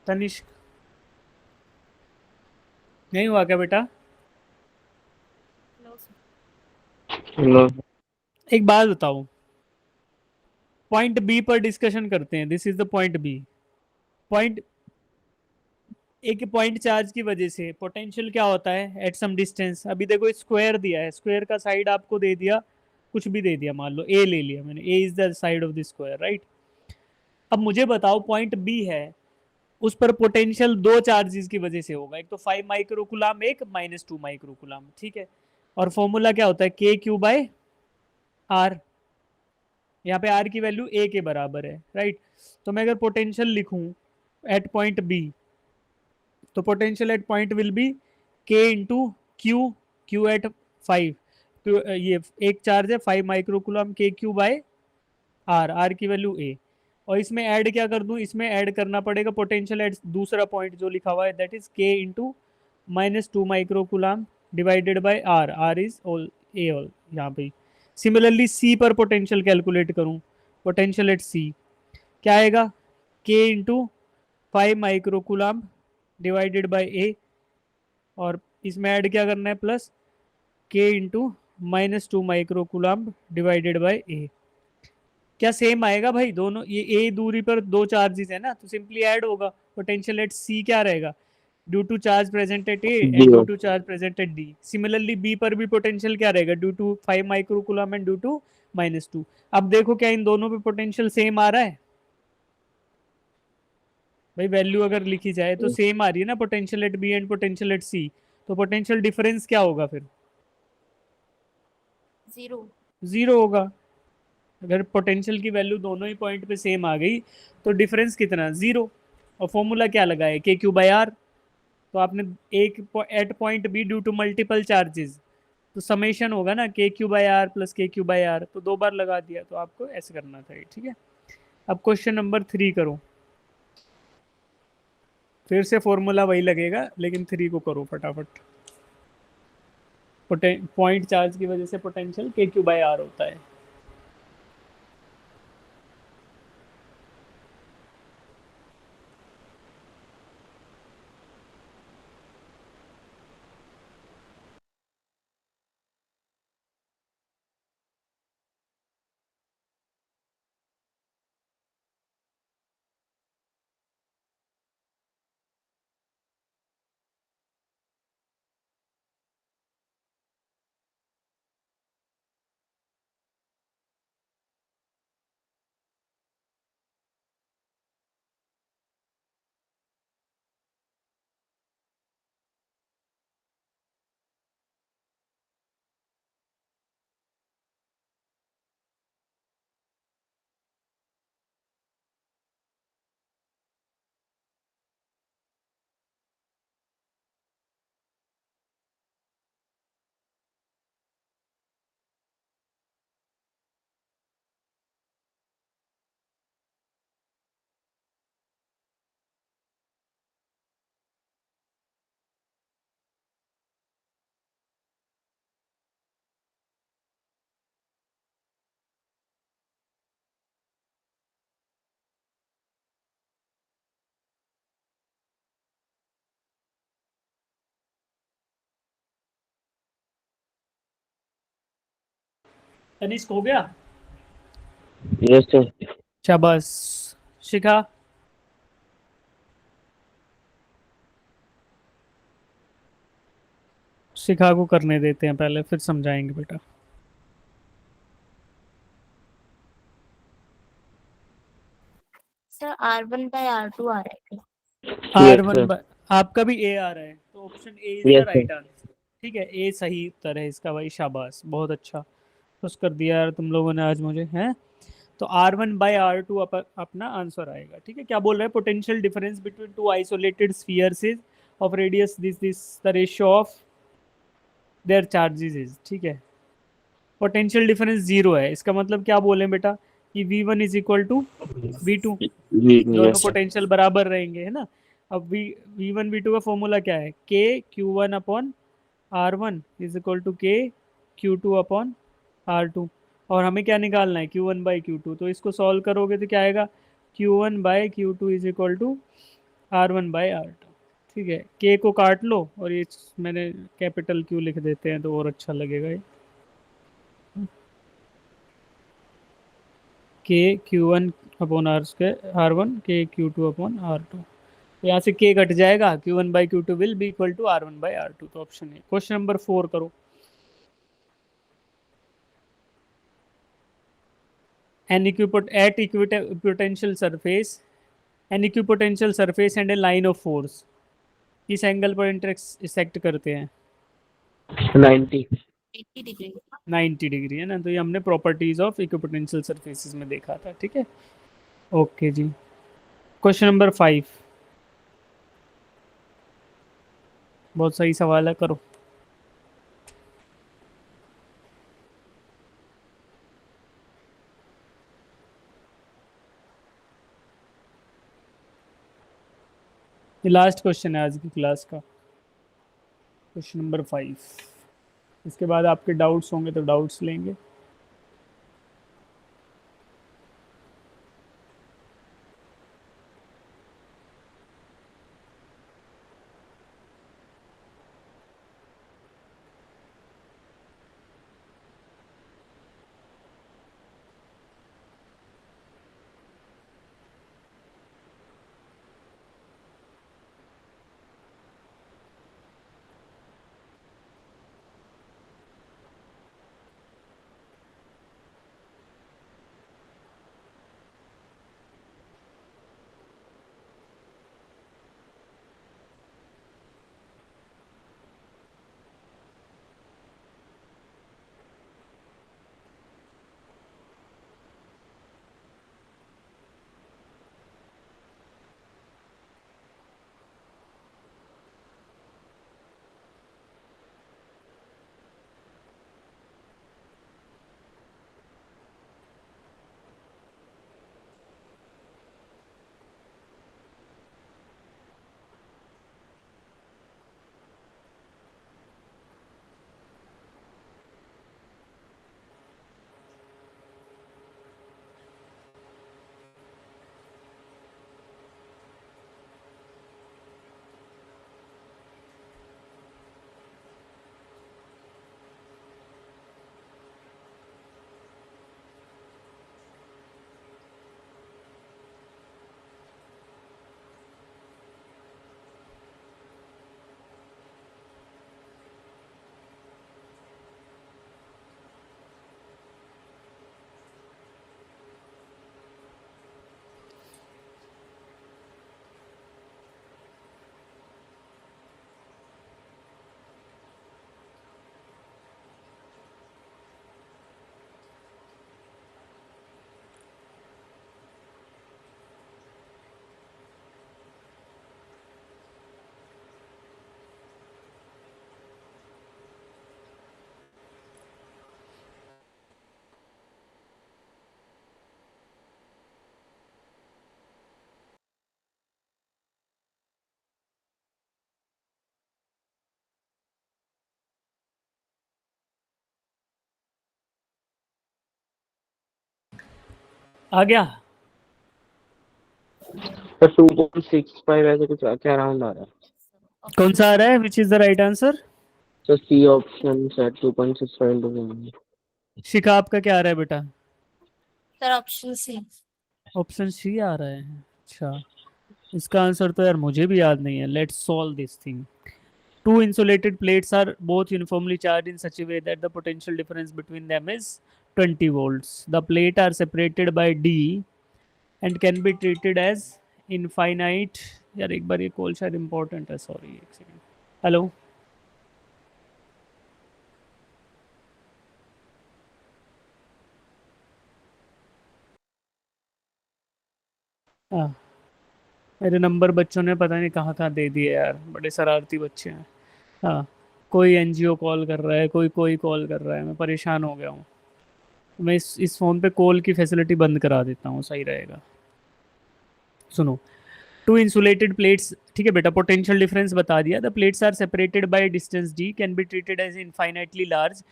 तनिष्क? नहीं हुआ क्या बेटा? No sir. No. एक बात बताओ, पॉइंट बी पर डिस्कशन करते हैं। This is the point B. Point, एक पॉइंट चार्ज की वजह से पोटेंशियल क्या होता है एट सम डिस्टेंस। अभी देखो स्क्वायर दिया है, स्क्वायर का साइड आपको दे दिया, कुछ भी दे दिया, मान लो ए ले लिया मैंने, a is the side of the square, right. अब मुझे बताओ पॉइंट बी है, उस पर पोटेंशियल दो चार्जेस की वजह से होगा, एक तो 5 माइक्रोकुलाम, एक -2 माइक्रोकुलाम, ठीक है। और फॉर्मूला क्या होता है, के क्यू बाय आर। यहाँ पे आर की वैल्यू ए के बराबर है, राइट। तो मैं अगर पोटेंशियल लिखूं एट पॉइंट बी, तो potential at point will be के इंटू क्यू, क्यू एट 5, तो ये एक चार्ज है 5 माइक्रोकुलम, के क्यू बाय आर, आर की वैल्यू ए। और इसमें ऐड क्या कर दूं, इसमें ऐड करना पड़ेगा पोटेंशियल एट दूसरा पॉइंट जो लिखा हुआ है, that is K into -2 microcoulomb divided by R, R is all a all यहाँ पे। सिमिलरली सी पर पोटेंशियल कैलकुलेट करूं, पोटेंशियल एट सी क्या आएगा, K into 5 microcoulomb divided by A, और इसमें ऐड क्या करना है, plus K into -2 microcoulomb divided by A. क्या सेम आएगा भाई दोनों, ये ए दूरी पर दो चार्जेस है ना, तो सिंपली ऐड होगा। पोटेंशियल एट सी क्या रहेगा, due to charge present at A and due Zero. To charge present at D. Similarly B पर भी पोटेंशियल क्या रहेगा, due to 5 microcoulomb and due to -2। अब देखो क्या इन दोनों पे पोटेंशियल सेम आ रहा है भाई, वैल्यू अगर लिखी जाए तो सेम आ रही है ना, potential at B and potential at C. तो पोटेंशियल डिफरेंस क्या होगा फिर, जीरो। जीरो होगा। अगर पोटेंशियल की वैल्यू दोनों ही पॉइंट पे सेम आ गई तो डिफरेंस कितना, जीरो। और फॉर्मूला क्या लगा है, के क्यू बाय आर। तो आपने एक at point B due to multiple charges, तो समेशन होगा ना, K Q by R plus K Q by R, तो दो बार लगा दिया, तो आपको ऐसे करना था, ठीक है। अब क्वेश्चन नंबर 3 करो, फिर से फॉर्मूला वही लगेगा, लेकिन 3 को करो फटाफट। पॉइंट चार्ज की वजह से पोटेंशियल के क्यू बाय आर होता है। तनिष्क हो गया? Yes, sir. शाबाश। शिखा? शिखा को करने देते हैं पहले, फिर समझाएंगे बेटा। सर R1/R2 आ रहा है क्या? R Yes, one, sir. आपका भी ए आ रहा है, तो option A is the Yes, sir. Right answer. ठीक है, ए सही उत्तर है इसका भाई, शाबाश, बहुत अच्छा खुश कर दिया यार तुम लोगों ने आज मुझे, हैं। तो R1/R2 अपना आंसर आएगा, ठीक है। क्या बोल रहे हैं, potential difference between to isolated spheres is of radius this this the ratio of their charges is, ठीक है। पोटेंशियल डिफरेंस जीरो है, इसका मतलब क्या बोले बेटा, कि V1 is equal to V2, दोनों Yes, sir. पोटेंशियल बराबर रहेंगे, है ना। अब V1 V2 का फॉर्मूला क्या है, के Q1 upon R1 is equal to के Q2 अपॉन R2। और हमें क्या निकालना है, Q1/Q2। तो इसको सॉल्व करोगे तो क्या आएगा, Q1/Q2 is equal to R1/R2। ठीक है, K को काट लो और ये मैंने कैपिटल Q लिख देते हैं तो और अच्छा लगेगा ये। K Q1/R1 K Q2/R2। तो यहाँ से K कट जाएगा, Q1/Q2 will be equal to R1/R2। तो ऑप्शन है। क्वेश्चन नंबर 4 करो। An equipotential surface, an equipotential surface and a line of force किस एंगल पर इंटरसेक्ट करते हैं, 90। 80 डिग्री। 90 डिग्री है ना। तो ये हमने प्रॉपर्टीज ऑफ इक्विपोटेंशियल सरफेसेस में देखा था। ठीक है, ओके जी। क्वेश्चन नंबर 5, बहुत सही सवाल है, करो। ये लास्ट क्वेश्चन है आज की क्लास का, क्वेश्चन नंबर 5। इसके बाद आपके डाउट्स होंगे तो डाउट्स लेंगे। आ गया। तो 2.65 ऐसे कुछ क्या राउंड आ रहा है? कौन सा आ रहा है, which is the right answer? तो सी ऑप्शन सेट 2.65। शिखा आपका क्या आ रहा है बेटा? Sir option C. Option C आ रहा है। अच्छा, इसका आंसर तो यार मुझे भी याद नहीं है। Let's solve this thing. Two insulated plates are both uniformly charged in such a way that the potential difference between them is 20 volts. The plates are separated by D and can be treated as infinite। यार एक बार ये call शायद important है, sorry एक second. Hello, हाँ, मेरे number बच्चों ने पता नहीं कहाँ कहाँ दे दिए यार, बड़े शरारती बच्चे हैं। हाँ, कोई एनजीओ कॉल कर रहा है, कोई कोई कॉल कर रहा है, मैं परेशान हो गया हूँ। मैं इस फ़ोन पे कॉल की फैसिलिटी बंद करा देता हूँ, सही रहेगा। सुनो, टू इंसुलेटेड प्लेट्स, ठीक है बेटा, पोटेंशियल डिफरेंस बता दिया। The plates are separated by distance d, can be treated as infinitely large.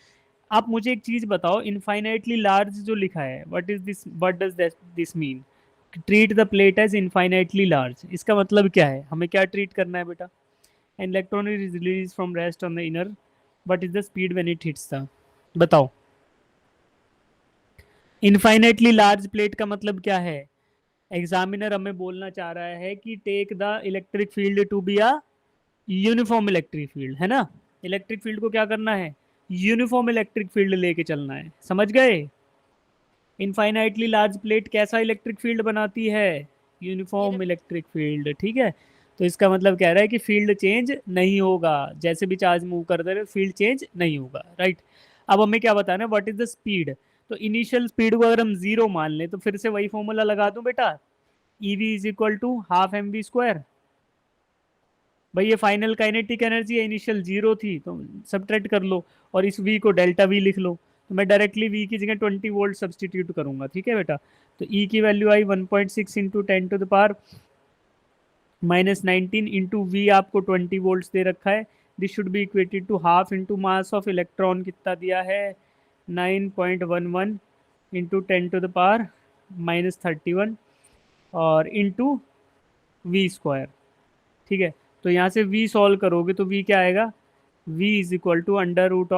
आप मुझे एक चीज बताओ, इनफाइनाइटली लार्ज जो लिखा है, what does this mean? Treat the plate as infinitely large, इसका मतलब क्या है? हमें क्या ट्रीट करना है बेटा? An electron is release from rest on the inner, what is the speed when it hits the, बताओ। इनफाइनाइटली लार्ज प्लेट का मतलब क्या है? एग्जामिनर हमें बोलना चाह रहा है कि take the electric field to be a uniform electric field, है ना? इलेक्ट्रिक फील्ड को क्या करना है? यूनिफॉर्म इलेक्ट्रिक फील्ड लेके चलना है, समझ गए? इनफाइनाइटली लार्ज प्लेट कैसा इलेक्ट्रिक फील्ड बनाती है? यूनिफॉर्म इलेक्ट्रिक फील्ड, ठीक है। तो इसका मतलब कह रहा है कि फील्ड चेंज नहीं होगा, जैसे भी चार्ज मूव करते रहे फील्ड चेंज नहीं होगा, राइट। अब हमें क्या बताना है, व्हाट इज द स्पीड? तो इनिशियल स्पीड को अगर हम जीरो मान लें तो फिर से वही फॉर्मूला लगा दूं बेटा, EV is equal to half mv²। भाई ये फाइनल काइनेटिक एनर्जी है, इनिशियल जीरो थी तो सब्ट्रैक्ट कर लो, और इस v को डेल्टा v लिख लो। तो मैं डायरेक्टली v की जगह 20 वोल्ट सब्सटीट्यूट करूंगा, ठीक है बेटा। तो e की वैल्यू आई 1.6 इंटू 10⁻⁻19 इंटू वी आपको 20 वोल्ट दे रखा है। This should be equated to half into mass of electron, कितना दिया है? 9.11 इंटू 10⁻⁻31 और इंटू v², ठीक है। तो यहाँ से v सॉल्व करोगे तो v क्या आएगा? v is equal to under root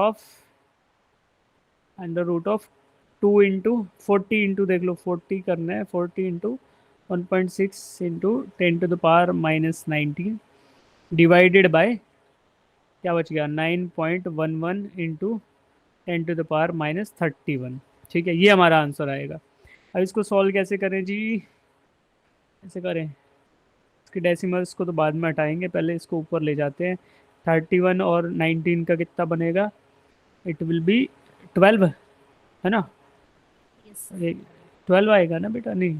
of 2 into 40 into, देख लो 40 करना है, 40 इंटू 1.6 इंटू 10⁻⁻19 डिवाइडेड बाय, क्या बच गया? 9.11 इंटू 10⁻⁻31, ठीक है। ये हमारा आंसर आएगा। अब इसको सॉल्व कैसे करें जी? ऐसे करें, इसके डेसिमल्स को तो बाद में हटाएंगे, पहले इसको ऊपर ले जाते हैं। 31 और 19 का कितना बनेगा? इट विल बी 12, है ना? यस 12 आएगा ना बेटा? नहीं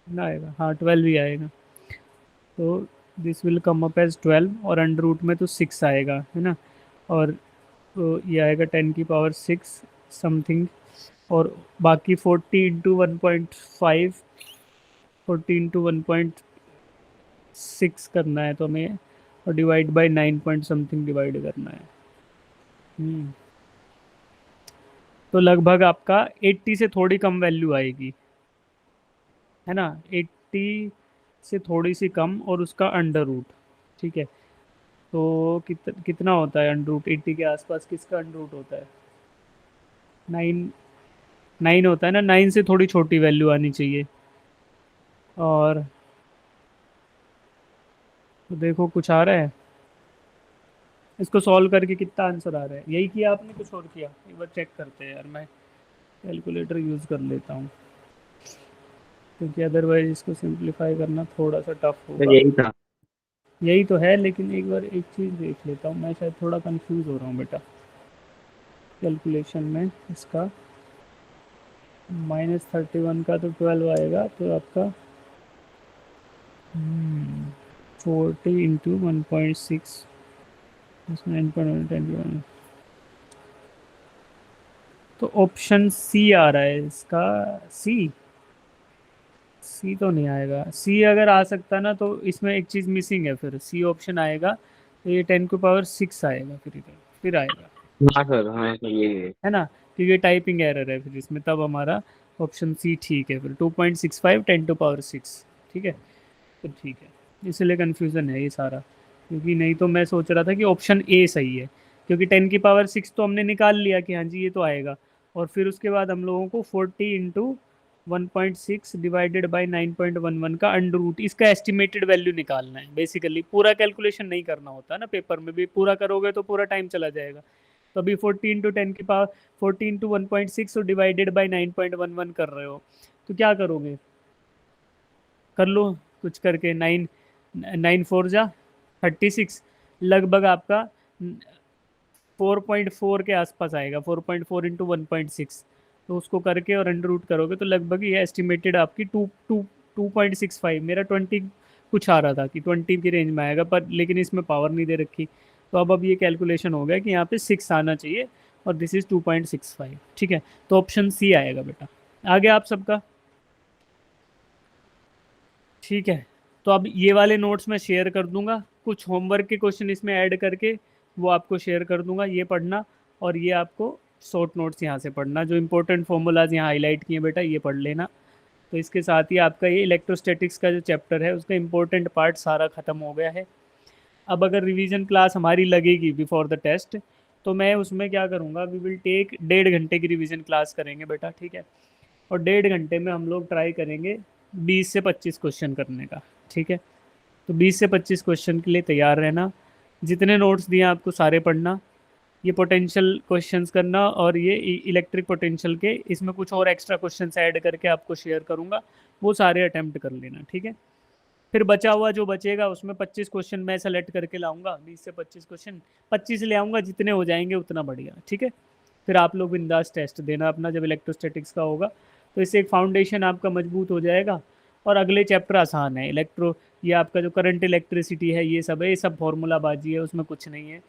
ना आएगा, हाँ 12 ही आएगा। तो this will come up as 12, और अंडर रूट में तो 6 आएगा, है ना? और तो ये आएगा 10⁻6 समथिंग, और बाकी 40 इंटू 1.5, 40 इंटू 1.6 करना है तो हमें, और divide by 9 point something divide करना है। तो लगभग आपका 80 से थोड़ी कम वैल्यू आएगी, है ना? 80 से थोड़ी सी कम, और उसका अंडर रूट, ठीक है। तो कितना होता है अंडर रूट 80 के आसपास? किसका अंडर रूट होता है? 9, 9 होता है ना? 9 से थोड़ी छोटी वैल्यू आनी चाहिए। और तो देखो कुछ आ रहा है, इसको सॉल्व करके कितना आंसर आ रहा है? यही किया आपने, कुछ और किया? एक बार चेक करते हैं यार, मैं कैलकुलेटर यूज़ कर लेता हूँ, क्योंकि अदरवाइज इसको सिंप्लीफाई करना थोड़ा सा टफ तो होगा। यही था। यही तो है, लेकिन एक बार एक चीज़ देख लेता हूँ, मैं शायद थोड़ा कंफ्यूज हो रहा हूँ बेटा कैलकुलेशन में इसका। -31 का तो 12 आएगा, तो आपका 40 इंटू 1.6 9.1, तो ऑप्शन सी आ रहा है इसका। सी सी तो नहीं आएगा। सी अगर आ सकता ना तो इसमें एक चीज़ मिसिंग है, फिर सी ऑप्शन आएगा तो ये 10⁻6 आएगा, फिर आएगा, हाँ सर यही है। है ना? क्योंकि टाइपिंग एरर है फिर इसमें, तब हमारा ऑप्शन सी ठीक है। फिर 2.65 10⁻6, ठीक है, तो ठीक है। इसलिए कन्फ्यूज़न है ये सारा, क्योंकि नहीं तो मैं सोच रहा था कि ऑप्शन ए सही है, क्योंकि 10⁻6 तो हमने निकाल लिया कि हाँ जी ये तो आएगा, और फिर उसके बाद हम लोगों को 40 इंटू 1.6 डिवाइडेड बाई 9.11 का अंडर रूट, इसका एस्टिमेटेड वैल्यू निकालना है। बेसिकली पूरा कैलकुलेशन नहीं करना होता ना, पेपर में भी पूरा करोगे तो पूरा टाइम चला जाएगा। तो अभी 40 इंटू 40 इंटू 1.6 और डिवाइडेड बाई 9.11 कर रहे हो, तो क्या करोगे? कर लो कुछ करके, 9 9 4 जा 36, लगभग आपका 4.4 के आसपास आएगा। 4.4 इंटू 1.6, तो उसको करके और अंडर रूट करोगे तो लगभग ये एस्टिमेटेड आपकी 2.65, मेरा 20 कुछ आ रहा था कि 20 की रेंज में आएगा, पर लेकिन इसमें पावर नहीं दे रखी। तो अब ये कैलकुलेशन हो गया कि यहाँ पे 6 आना चाहिए, और दिस इज़ 2.65, ठीक है। तो ऑप्शन सी आएगा बेटा। आगे आप सबका ठीक है। तो अब ये वाले नोट्स मैं शेयर कर दूंगा, कुछ होमवर्क के क्वेश्चन इसमें ऐड करके वो आपको शेयर कर दूंगा, ये पढ़ना, और ये आपको शॉर्ट नोट्स यहाँ से पढ़ना, जो इंपॉर्टेंट फॉर्मूलाज यहाँ हाईलाइट किए बेटा ये पढ़ लेना। तो इसके साथ ही आपका ये इलेक्ट्रोस्टैटिक्स का जो चैप्टर है उसका इंपॉर्टेंट पार्ट सारा ख़त्म हो गया है। अब अगर रिवीजन क्लास हमारी लगेगी बिफोर द टेस्ट, तो मैं उसमें क्या करूँगा, वी विल टेक 1.5 घंटे की रिवीजन क्लास करेंगे बेटा, ठीक है। और 1.5 घंटे में हम लोग ट्राई करेंगे 20 से 25 क्वेश्चन करने का, ठीक है। तो 20 से 25 क्वेश्चन के लिए तैयार रहना। जितने नोट्स दिए आपको सारे पढ़ना, ये पोटेंशियल क्वेश्चंस करना, और ये इलेक्ट्रिक पोटेंशियल के इसमें कुछ और एक्स्ट्रा क्वेश्चंस ऐड करके आपको शेयर करूँगा, वो सारे अटेम्प्ट कर लेना, ठीक है। फिर बचा हुआ जो बचेगा उसमें 25 क्वेश्चन मैं सेलेक्ट करके लाऊंगा, 20 से 25 क्वेश्चन, 25 ले आऊँगा, जितने हो जाएंगे उतना बढ़िया, ठीक है। फिर आप लोग बिंदास टेस्ट देना अपना जब इलेक्ट्रोस्टैटिक्स का होगा, तो इससे एक फाउंडेशन आपका मजबूत हो जाएगा। और अगले चैप्टर आसान है, इलेक्ट्रो, ये आपका जो करंट इलेक्ट्रिसिटी है ये सब है, ये सब फार्मूला बाजी है, उसमें कुछ नहीं है।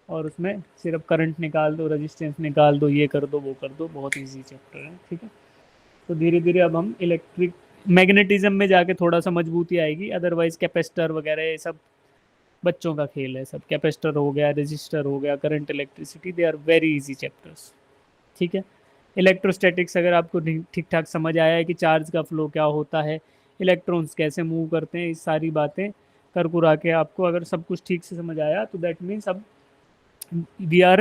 और उसमें सिर्फ करंट निकाल दो, रेजिस्टेंस निकाल दो, ये कर दो वो कर दो, बहुत ईजी चैप्टर है, ठीक है। तो धीरे धीरे अब हम इलेक्ट्रिक मैग्नेटिज्म में जाके थोड़ा सा मजबूती आएगी, अदरवाइज कैपेसिटर वगैरह ये सब बच्चों का खेल है। सब कैपेसिटर हो गया, रजिस्टर हो गया, current electricity, they are very easy chapters, ठीक है। इलेक्ट्रोस्टैटिक्स अगर आपको ठीक ठाक समझ आया है कि चार्ज का फ्लो क्या होता है, इलेक्ट्रॉन्स कैसे मूव करते हैं, इस सारी बातें कर कुरा के आपको अगर सब कुछ ठीक से समझ आया, तो दैट मीन्स अब we are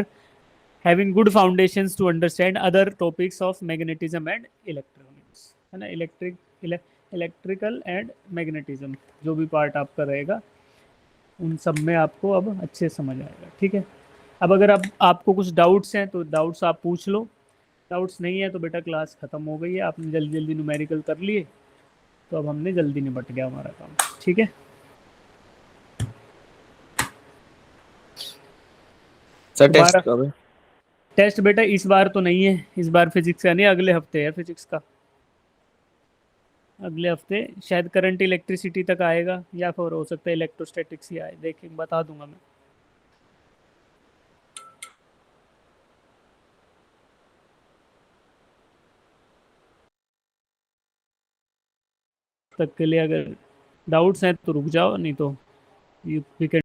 having good foundations to understand other topics of magnetism and electronics, है ना। इलेक्ट्रिकल एंड मैग्नेटिज्म जो भी पार्ट आपका रहेगा उन सब में आपको अब अच्छे से समझ आएगा, ठीक है। अब अगर अब आपको कुछ डाउट्स हैं तो डाउट्स आप पूछ लो, डाउट्स नहीं है तो बेटा क्लास ख़त्म हो गई है, आपने जल्दी जल्दी न्यूमेरिकल कर लिए, तो अब हमने जल्दी निपट गया हमारा काम, ठीक है। सर टेस्ट दोबारा कब है? टेस्ट बेटा इस बार तो नहीं है, इस बार फिजिक्स का नहीं, अगले हफ्ते है फिजिक्स का। अगले हफ्ते शायद करंट इलेक्ट्रिसिटी तक आएगा, या फिर हो सकता है इलेक्ट्रोस्टैटिक्स ही आए, देखें बता दूंगा मैं। तक के लिए अगर डाउट्स हैं तो रुक जाओ, नहीं तो यू वी कैन